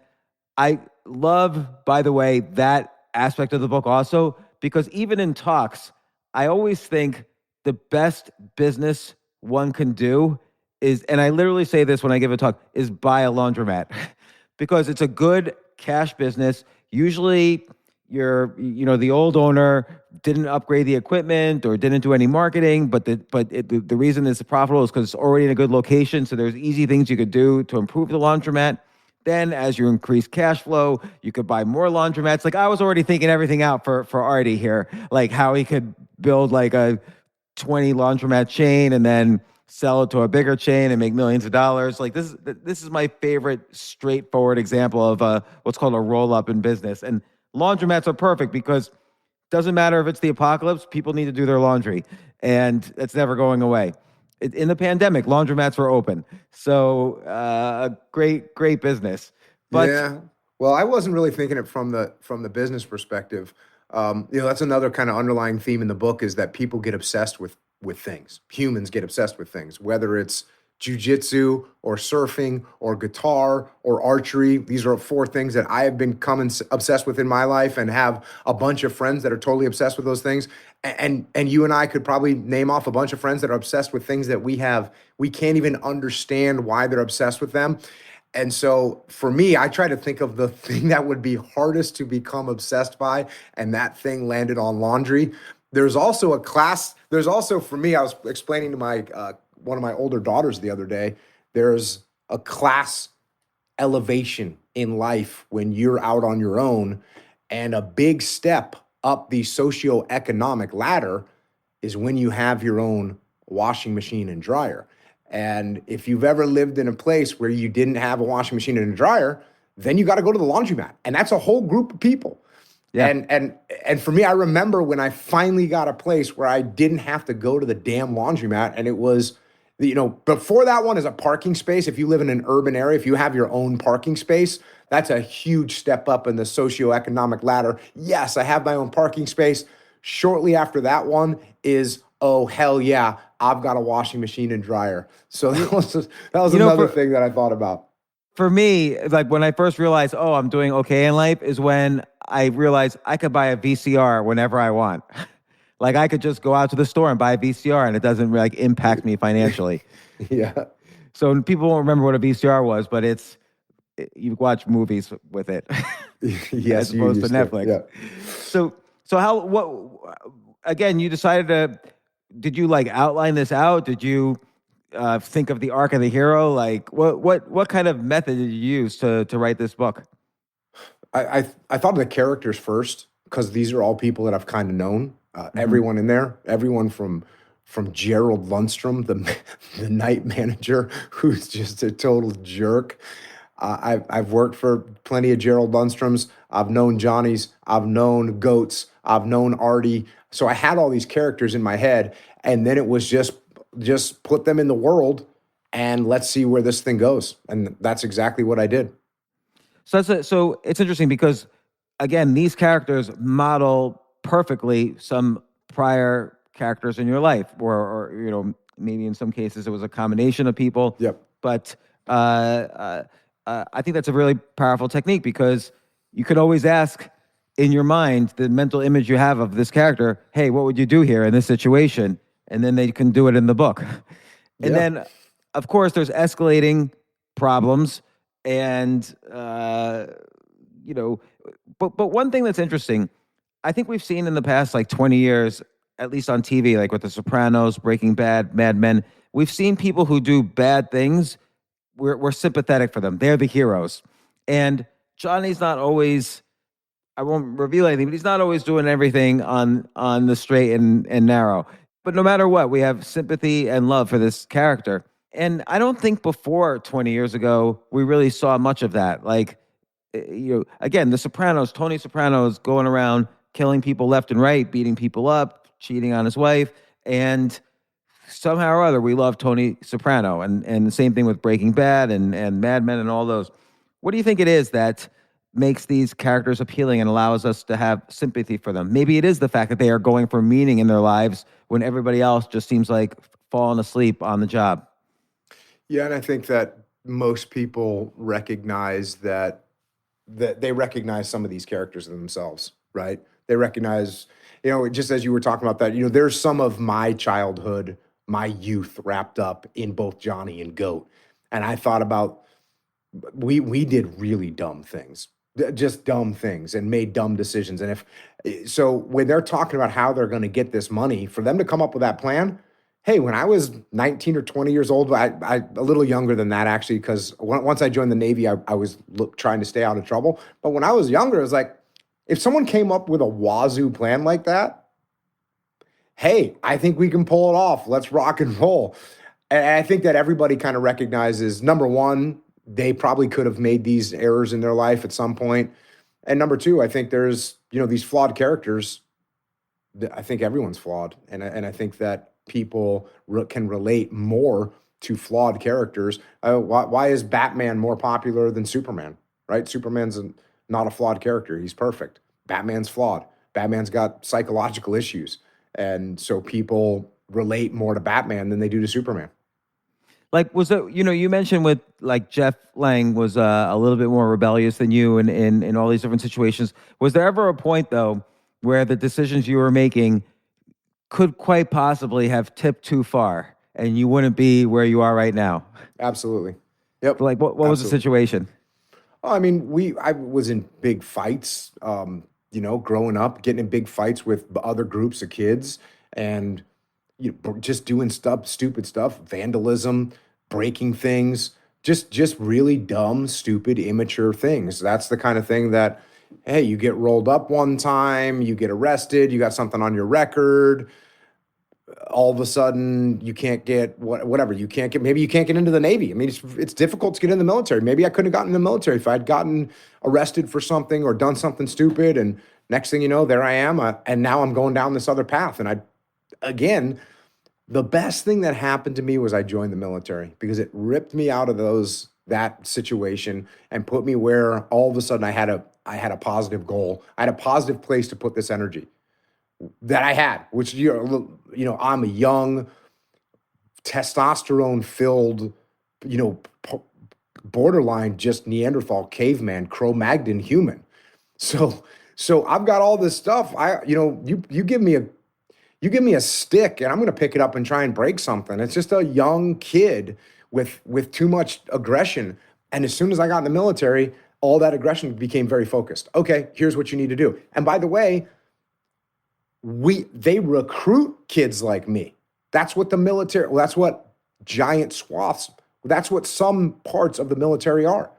I love, by the way, that aspect of the book also, because even in talks, I always think the best business one can do is, and I literally say this when I give a talk, is buy a laundromat because it's a good cash business. Usually the old owner didn't upgrade the equipment or didn't do any marketing, but the reason it's profitable is because it's already in a good location. So there's easy things you could do to improve the laundromat. Then as you increase cash flow, you could buy more laundromats. Like I was already thinking everything out for Artie here, like how he could build like a 20 laundromat chain and then sell it to a bigger chain and make millions of dollars. Like this is my favorite straightforward example of what's called a roll-up in business. And laundromats are perfect because it doesn't matter if it's the apocalypse, people need to do their laundry. And it's never going away. In the pandemic, laundromats were open. So a great business. But yeah. Well, I wasn't really thinking it from the business perspective. That's another kind of underlying theme in the book is that people get obsessed with things. Humans get obsessed with things, whether it's jujitsu or surfing or guitar or archery. These are 4 things that I have become obsessed with in my life and have a bunch of friends that are totally obsessed with those things. And you and I could probably name off a bunch of friends that are obsessed with things that we can't even understand why they're obsessed with them. And so for me, I try to think of the thing that would be hardest to become obsessed by, and that thing landed on laundry. There's also for me, I was explaining to my one of my older daughters the other day, there's a class elevation in life when you're out on your own, and a big step up the socioeconomic ladder is when you have your own washing machine and dryer. And if you've ever lived in a place where you didn't have a washing machine and a dryer, then you got to go to the laundromat. And that's a whole group of people. Yeah. And for me, I remember when I finally got a place where I didn't have to go to the damn laundromat. And it was, before that one is a parking space. If you live in an urban area, if you have your own parking space, that's a huge step up in the socioeconomic ladder. Yes, I have my own parking space. Shortly after that one is, oh, hell yeah, I've got a washing machine and dryer. So that was another thing that I thought about. For me, like when I first realized, oh, I'm doing okay in life, is when I realized I could buy a VCR whenever I want. Like I could just go out to the store and buy a VCR and it doesn't like impact me financially. Yeah. So people won't remember what a VCR was, but you watch movies with it. Yes, as opposed to Netflix. Yeah. So again, you decided did you like outline this out? Did you think of the arc of the hero? Like what kind of method did you use to write this book? I thought of the characters first, because these are all people that I've kind of known. Everyone in there, everyone from Gerald Lundstrom, the night manager, who's just a total jerk. I've worked for plenty of Gerald Lundstroms. I've known Johnnies. I've known Goats. I've known Artie. So I had all these characters in my head, and then it was just put them in the world and let's see where this thing goes. And that's exactly what I did. So it's interesting because, again, these characters model perfectly some prior characters in your life, or maybe in some cases it was a combination of people. Yep. But I think that's a really powerful technique, because you could always ask in your mind the mental image you have of this character, hey, what would you do here in this situation? And then they can do it in the book. And then, of course, there's escalating problems. And, but one thing that's interesting, I think we've seen in the past, like 20 years, at least on TV, like with The Sopranos, Breaking Bad, Mad Men, we've seen people who do bad things. We're sympathetic for them. They're the heroes. And Johnny's not always, I won't reveal anything, but he's not always doing everything on the straight and narrow. But no matter what, we have sympathy and love for this character. And I don't think before 20 years ago, we really saw much of that. Like, again, The Sopranos, Tony Soprano's going around killing people left and right, beating people up, cheating on his wife. And somehow or other, we love Tony Soprano. And the same thing with Breaking Bad and Mad Men and all those. What do you think it is that makes these characters appealing and allows us to have sympathy for them? Maybe it is the fact that they are going for meaning in their lives when everybody else just seems like falling asleep on the job. Yeah, and I think that most people recognize that they recognize some of these characters in themselves, right? They recognize, just as you were talking about that, there's some of my childhood, my youth wrapped up in both Johnny and Goat. And I thought about, we did really dumb things, just dumb things, and made dumb decisions. And so when they're talking about how they're going to get this money, for them to come up with that plan, hey, when I was 19 or 20 years old, I a little younger than that, actually, because once I joined the Navy, I was trying to stay out of trouble. But when I was younger, it was like, if someone came up with a wazoo plan like that, hey, I think we can pull it off. Let's rock and roll. And I think that everybody kind of recognizes, number one, they probably could have made these errors in their life at some point. And number two, I think there's, these flawed characters. I think everyone's flawed. And I think that people can relate more to flawed characters. Why is Batman more popular than Superman, right? Superman's not a flawed character. He's perfect. Batman's flawed. Batman's got psychological issues. And so people relate more to Batman than they do to Superman. Like, was it, you mentioned with like Jeff Lang was a little bit more rebellious than you in all these different situations. Was there ever a point, though, where the decisions you were making could quite possibly have tipped too far and you wouldn't be where you are right now? Absolutely. Yep. Like, what was the Absolutely. situation? Oh, I mean, I was in big fights, growing up, getting in big fights with other groups of kids, and just doing stuff, stupid stuff, vandalism, breaking things, just really dumb, stupid, immature things. That's the kind of thing that, hey, you get rolled up one time, you get arrested, you got something on your record, all of a sudden you can't get whatever you can't get. Maybe you can't get into the Navy. I mean, it's difficult to get in the military. Maybe I couldn't have gotten in the military if I'd gotten arrested for something or done something stupid. And next thing you know, there I am, and now I'm going down this other path. And again, the best thing that happened to me was I joined the military because it ripped me out of that situation and put me where all of a sudden I had a positive goal. I had a positive place to put this energy that I had, which I'm a young, testosterone filled, borderline just Neanderthal caveman, Cro-Magnon human. So I've got all this stuff. You give me a stick and I'm going to pick it up and try and break something. It's just a young kid with too much aggression. And as soon as I got in the military, all that aggression became very focused. Okay, here's what you need to do. And by the way, they recruit kids like me. That's what the military, that's what giant swaths, that's what some parts of the military are.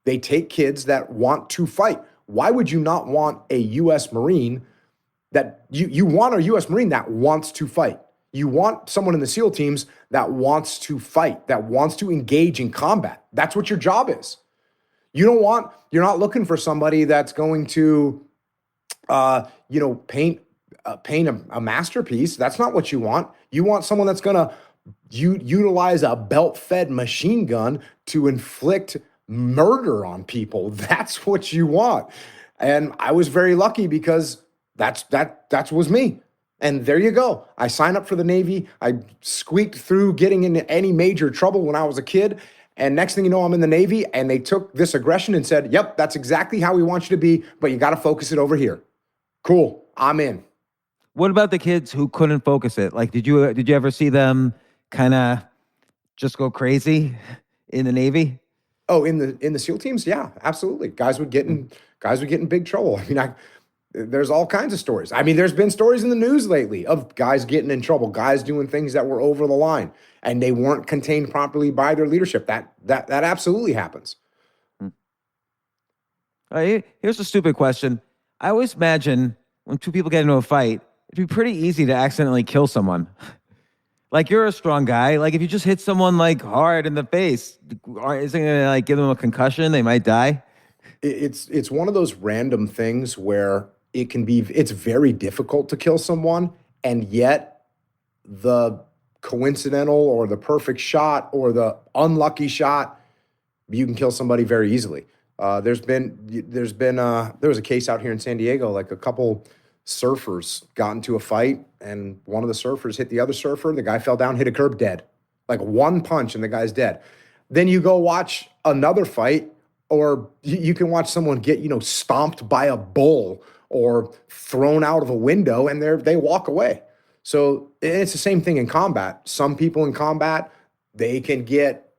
They take kids that want to fight. Why would you not want a U.S. Marine that you want a U.S. Marine that wants to fight? You want someone in the SEAL teams that wants to fight, that wants to engage in combat. That's what your job is. You're not looking for somebody that's going to, paint a masterpiece. That's not what you want. You want someone that's going to utilize a belt-fed machine gun to inflict murder on people. That's what you want. And I was very lucky because that was me. And there you go. I signed up for the Navy. I squeaked through getting into any major trouble when I was a kid. And next thing you know, I'm in the Navy, and they took this aggression and said, yep, that's exactly how we want you to be, but you got to focus it over here. Cool. I'm in. What about the kids who couldn't focus it? Like, did you ever see them kind of just go crazy in the Navy? Oh, in the SEAL teams, yeah, absolutely. Guys would get in big trouble. I mean, there's all kinds of stories. I mean, there's been stories in the news lately of guys getting in trouble, guys doing things that were over the line, and they weren't contained properly by their leadership. That absolutely happens. Here's a stupid question. I always imagine when two people get into a fight, it'd be pretty easy to accidentally kill someone. Like, you're a strong guy. Like, if you just hit someone like hard in the face, isn't it gonna like give them a concussion? They might die. It's one of those random things where it's very difficult to kill someone, and yet the coincidental or the perfect shot or the unlucky shot, you can kill somebody very easily. There was a case out here in San Diego, like a couple surfers got into a fight, and one of the surfers hit the other surfer. The guy fell down, hit a curb, dead. Like one punch and the guy's dead. Then you go watch another fight, or you can watch someone get, stomped by a bull or thrown out of a window, and they walk away. So it's the same thing in combat. Some people in combat, they can get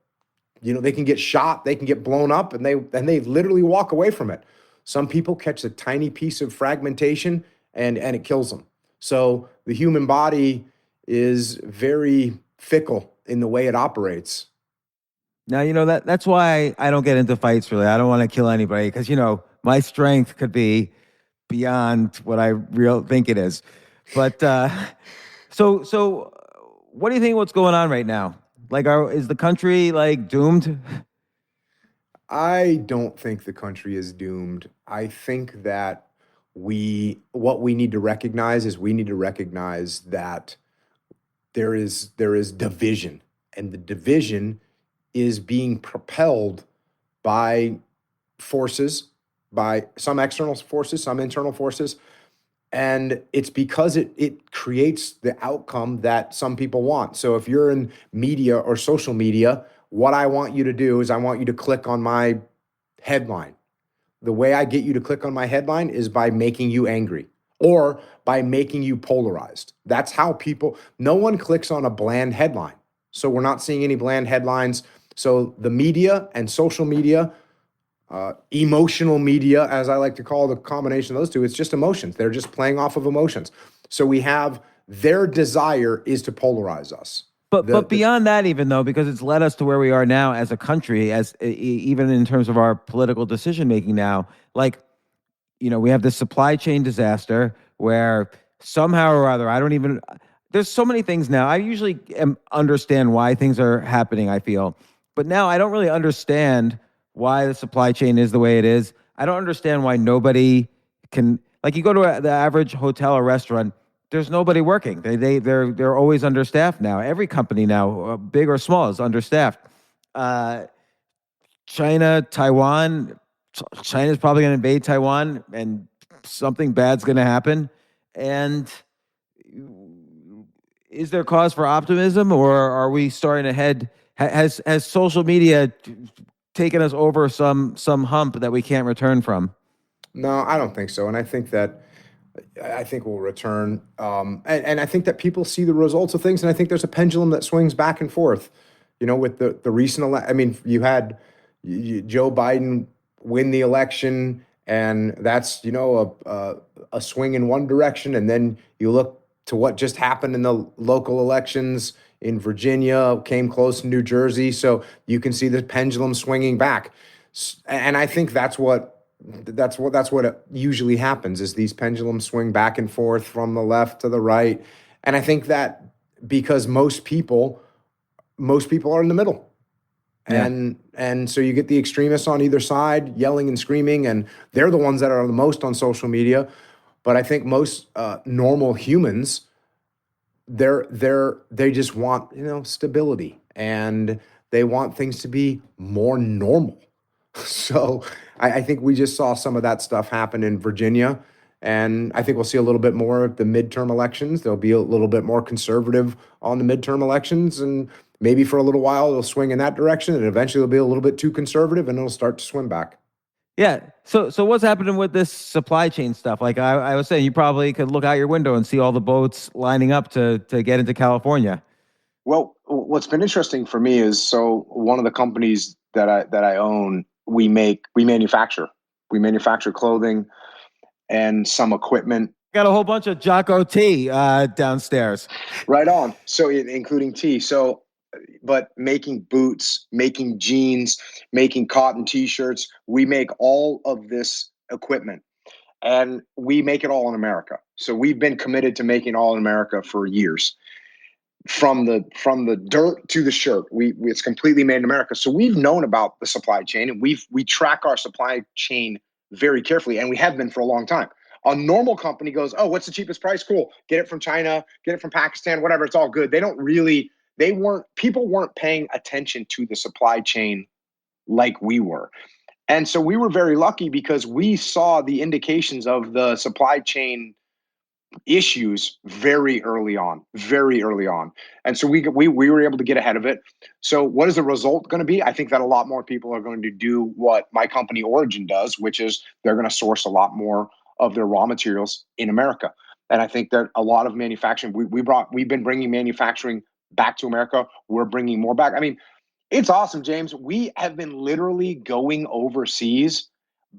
shot, they can get blown up, and they literally walk away from it. Some people catch a tiny piece of fragmentation and it kills them. So the human body is very fickle in the way it operates. Now, that's why I don't get into fights, really. I don't want to kill anybody because, my strength could be beyond what I think it is. But so what do you think what's going on right now? Like, is the country like doomed? I don't think the country is doomed. I think that what we need to recognize that there is division, and the division is being propelled by forces, by some external forces, some internal forces. And it's because it creates the outcome that some people want. So if you're in media or social media, what I want you to do is I want you to click on my headline. The way I get you to click on my headline is by making you angry or by making you polarized. That's how no one clicks on a bland headline. So we're not seeing any bland headlines. So the media and social media, emotional media, as I like to call the combination of those two, it's just emotions. They're just playing off of emotions. So we have their desire is to polarize us. But beyond that, even though, because it's led us to where we are now as a country, as even in terms of our political decision making now, like, we have this supply chain disaster where somehow or other, there's so many things now. I usually understand why things are happening, I feel. But now I don't really understand why the supply chain is the way it is. I don't understand why nobody can, like, you go to the average hotel or restaurant, there's nobody working. They're always understaffed now. Every company now, big or small, is understaffed. China, Taiwan, China's probably going to invade Taiwan, and something bad's going to happen. And is there cause for optimism, or are we starting to head? Has social media taken us over some hump that we can't return from? No, I don't think so. And I think we'll return. And I think that people see the results of things. And I think there's a pendulum that swings back and forth, with the recent you had Joe Biden win the election, and that's, a swing in one direction. And then you look to what just happened in the local elections in Virginia, came close in New Jersey. So you can see the pendulum swinging back. And I think that's what usually happens, is these pendulums swing back and forth from the left to the right. And I think that because most people are in the middle. Yeah. And so you get the extremists on either side yelling and screaming, and they're the ones that are the most on social media. But I think most normal humans, they just want, stability, and they want things to be more normal. So I think we just saw some of that stuff happen in Virginia, and I think we'll see a little bit more of the midterm elections. There'll be a little bit more conservative on the midterm elections, and maybe for a little while it'll swing in that direction, and eventually it'll be a little bit too conservative, and it'll start to swim back. Yeah. So what's happening with this supply chain stuff? Like I was saying, you probably could look out your window and see all the boats lining up to get into California. Well, what's been interesting for me is, so one of the companies that I own, we manufacture clothing and some equipment. Got a whole bunch of Jocko tea downstairs. Right on. So including tea. So, but making boots, making jeans, making cotton t-shirts, we make all of this equipment, and we make it all in America. So we've been committed to making all in America for years. From the dirt to the shirt, it's completely made in America. So we've known about the supply chain, and we track our supply chain very carefully, and we have been for a long time. A normal company goes, oh, what's the cheapest price? Cool. Get it from China, get it from Pakistan, whatever. It's all good. People weren't paying attention to the supply chain like we were. And so we were very lucky because we saw the indications of the supply chain issues very early on. And so we were able to get ahead of it. So what is the result going to be? I think that a lot more people are going to do what my company Origin does, which is they're going to source a lot more of their raw materials in America. And I think that a lot of manufacturing, we've been bringing manufacturing back to America. We're bringing more back. I mean, it's awesome, James. We have been literally going overseas,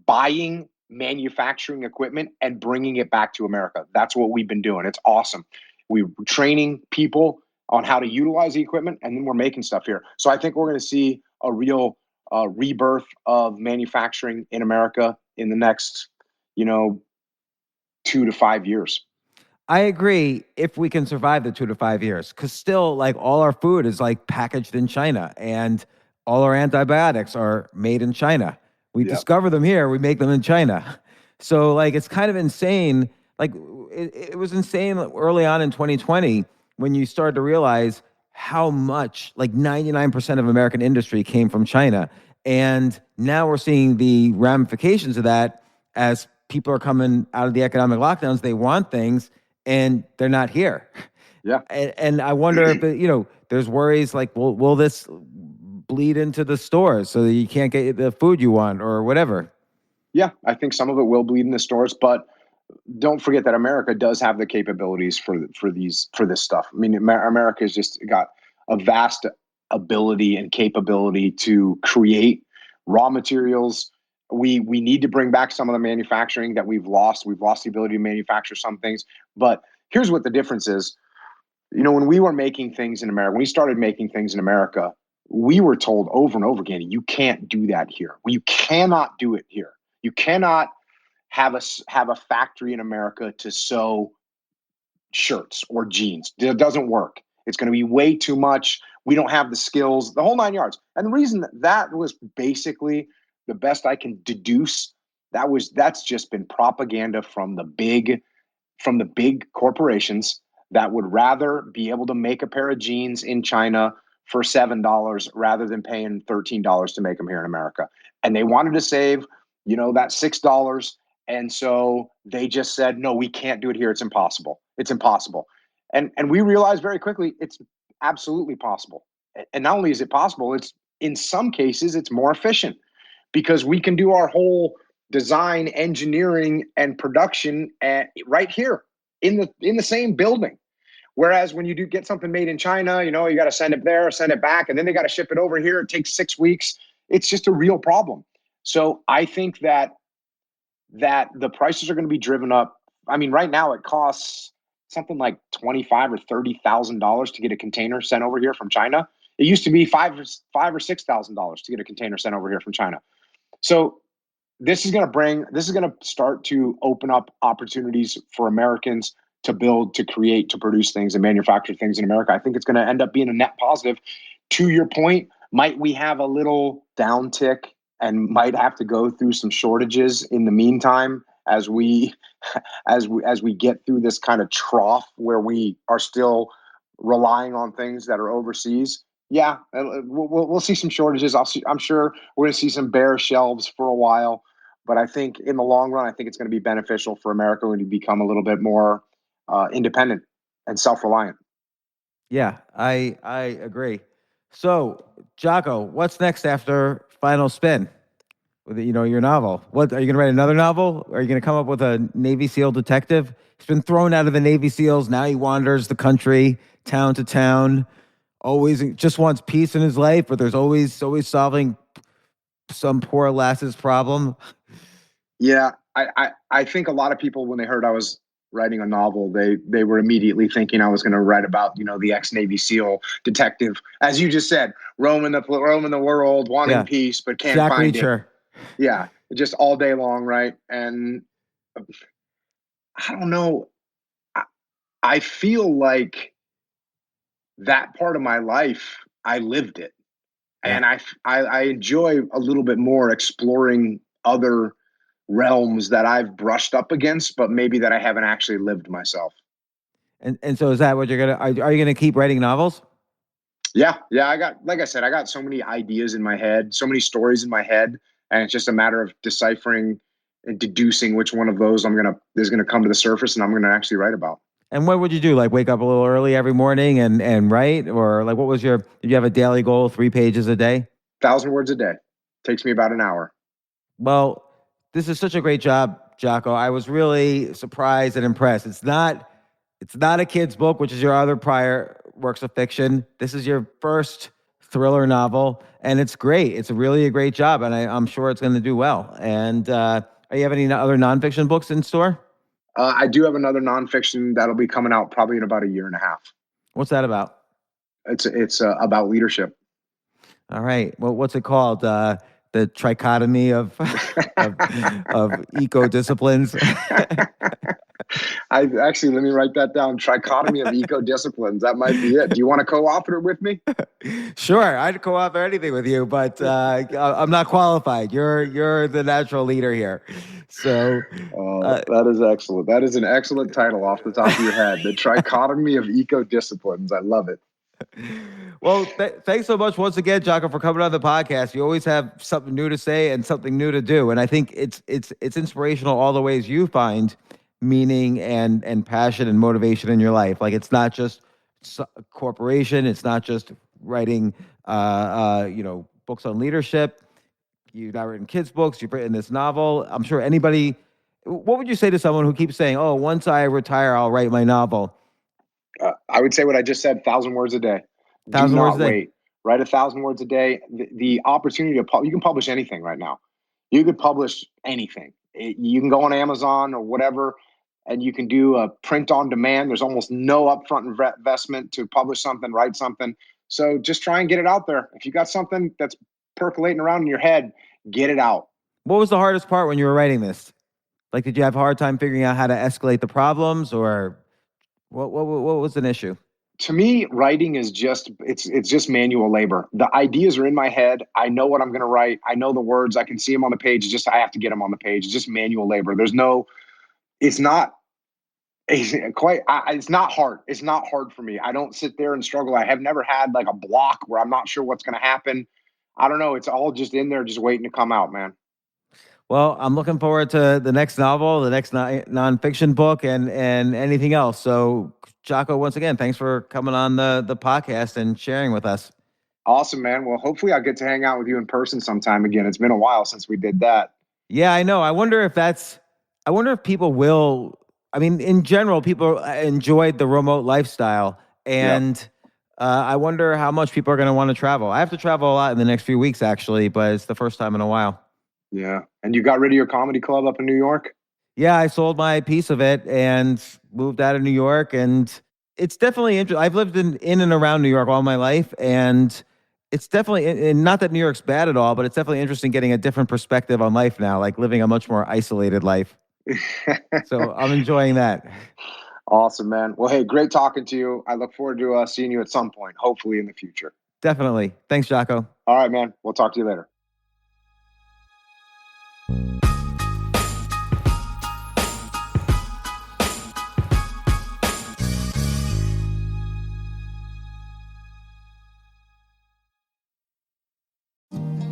buying manufacturing equipment and bringing it back to America. That's what we've been doing. It's awesome. We're training people on how to utilize the equipment, and then we're making stuff here. So I think we're going to see a real rebirth of manufacturing in America in the next, 2 to 5 years. I agree, if we can survive the 2 to 5 years, because still, like, all our food is like packaged in China, and all our antibiotics are made in China. We discover them here, we make them in China. So, like, it's kind of insane. Like, it was insane early on in 2020 when you started to realize how much, like, 99% of American industry came from China. And now we're seeing the ramifications of that as people are coming out of the economic lockdowns. They want things, and they're not here. Yeah. And I wonder if, there's worries like, will this bleed into the stores so that you can't get the food you want or whatever? Yeah, I think some of it will bleed in the stores, but don't forget that America does have the capabilities for this stuff. I mean, America's just got a vast ability and capability to create raw materials. We need to bring back some of the manufacturing that we've lost. We've lost the ability to manufacture some things. But here's what the difference is. When we were making things in America, when we started making things in America, we were told over and over again, you can't do that here. Well, you cannot do it here. You cannot have a factory in America to sew shirts or jeans. It doesn't work. It's going to be way too much. We don't have the skills, the whole 9 yards. And the reason that was basically the best I can deduce, that's just been propaganda from the big corporations that would rather be able to make a pair of jeans in China for $7 rather than paying $13 to make them here in America. And they wanted to save, that $6. And so they just said, no, we can't do it here. It's impossible. It's impossible. And we realized very quickly it's absolutely possible. And not only is it possible, it's in some cases it's more efficient because we can do our whole design, engineering, and production right here in the same building. Whereas when you do get something made in China, you got to send it there, send it back, and then they got to ship it over here. It takes 6 weeks. It's just a real problem. So I think that the prices are going to be driven up. I mean, right now it costs something like $25,000 or $30,000 to get a container sent over here from China. It used to be $5,000 or $6,000 to get a container sent over here from China. So this is going to start to open up opportunities for Americans to build, to create, to produce things and manufacture things in America. I think it's going to end up being a net positive. To your point, might we have a little downtick and might have to go through some shortages in the meantime as we get through this kind of trough where we are still relying on things that are overseas? Yeah, we'll see some shortages. I'm sure we're going to see some bare shelves for a while, but I think in the long run, I think it's going to be beneficial for America when we become a little bit more independent and self-reliant. Yeah, I agree. So, Jocko, what's next after Final Spin? With your novel. What are you going to write another novel? Are you going to come up with a Navy SEAL detective? He's been thrown out of the Navy SEALs. Now he wanders the country, town to town. Always just wants peace in his life, but there's always solving some poor lass's problem. Yeah, I think a lot of people, when they heard I was writing a novel, they were immediately thinking I was going to write about the ex-Navy SEAL detective, as you just said, roaming the world, wanting peace, but can't Jack find Reacher. it. Yeah, just all day long, right? And I don't know. I feel like that part of my life, I lived it, and I enjoy a little bit more exploring other realms that I've brushed up against, but maybe that I haven't actually lived myself. And so is that what you're are you gonna keep writing novels? Yeah. Like I said, I got so many ideas in my head, so many stories in my head, and it's just a matter of deciphering and deducing which one of those is gonna come to the surface and I'm gonna actually write about. And what would you do? Like wake up a little early every morning and write? Or like did you have a daily goal, 3 pages a day? 1,000 words a day. Takes me about an hour. Well, this is such a great job, Jocko. I was really surprised and impressed. It's not a kid's book, which is your other prior works of fiction. This is your first thriller novel, and it's great. It's really a great job, and I'm sure it's going to do well. And are you have any other nonfiction books in store? I do have another nonfiction that'll be coming out probably in about a year and a half. What's that about? It's about leadership. All right. Well, what's it called? The trichotomy of eco disciplines. Let me write that down. Trichotomy of eco disciplines. That might be it. Do you want to co-author it with me? Sure, I'd co-author anything with you, but I'm not qualified. You're the natural leader here. So that is excellent. That is an excellent title off the top of your head. The trichotomy of eco disciplines. I love it. Well, thanks so much once again, Jocko, for coming on the podcast. You always have something new to say and something new to do, and I think it's inspirational all the ways you find meaning and passion and motivation in your life. Like it's not just a corporation. It's not just writing, books on leadership. You've not written kids' books. You've written this novel. I'm sure anybody. What would you say to someone who keeps saying, "Oh, once I retire, I'll write my novel"? I would say what I just said, 1,000 words a day. 1,000 words a day. Wait. write 1,000 words a day. The opportunity to you can publish anything right now. You could publish anything. You can go on Amazon or whatever, and you can do a print on demand. There's almost no upfront investment to publish something, write something. So just try and get it out there. If you got something that's percolating around in your head, get it out. What was the hardest part when you were writing this? Like, did you have a hard time figuring out how to escalate the problems, or what was an issue? To me, writing is just it's just manual labor. The ideas are in my head. I know what I'm going to write. I know the words. I can see them on the page. It's just I have to get them on the page. It's just manual labor. It's not hard. It's not hard for me. I don't sit there and struggle. I have never had like a block where I'm not sure what's going to happen. I don't know. It's all just in there, just waiting to come out, man. Well, I'm looking forward to the next novel, the next nonfiction book, and anything else. So, Jocko, once again, thanks for coming on the podcast and sharing with us. Awesome, man. Well, hopefully I'll get to hang out with you in person sometime again. It's been a while since we did that. Yeah, I know. I wonder if people will. I mean, in general, people enjoyed the remote lifestyle, and I wonder how much people are going to want to travel. I have to travel a lot in the next few weeks, actually, but it's the first time in a while. Yeah. And you got rid of your comedy club up in New York? Yeah, I sold my piece of it and moved out of New York. And it's definitely interesting. I've lived in and around New York all my life. And it's definitely, and not that New York's bad at all, but it's definitely interesting getting a different perspective on life now, like living a much more isolated life. So I'm enjoying that. Awesome, man. Well, hey, great talking to you. I look forward to seeing you at some point, hopefully in the future. Definitely. Thanks, Jocko. All right, man. We'll talk to you later.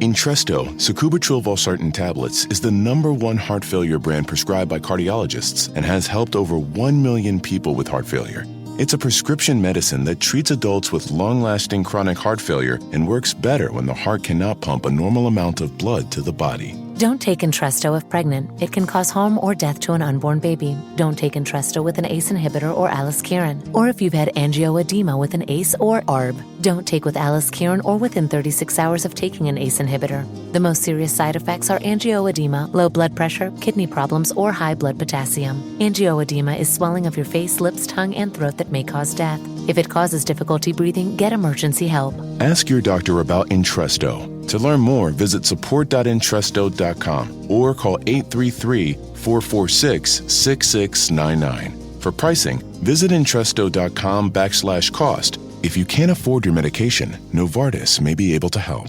Entresto, sacubitril valsartan tablets, is the #1 heart failure brand prescribed by cardiologists and has helped over 1 million people with heart failure. It's a prescription medicine that treats adults with long-lasting chronic heart failure and works better when the heart cannot pump a normal amount of blood to the body. Don't take Entresto if pregnant. It can cause harm or death to an unborn baby. Don't take Entresto with an ACE inhibitor or aliskiren, or if you've had angioedema with an ACE or ARB. Don't take with aliskiren or within 36 hours of taking an ACE inhibitor. The most serious side effects are angioedema, low blood pressure, kidney problems, or high blood potassium. Angioedema is swelling of your face, lips, tongue, and throat that may cause death. If it causes difficulty breathing, get emergency help. Ask your doctor about Entresto. To learn more, visit support.entresto.com or call 833-446-6699. For pricing, visit Entresto.com/cost. If you can't afford your medication, Novartis may be able to help.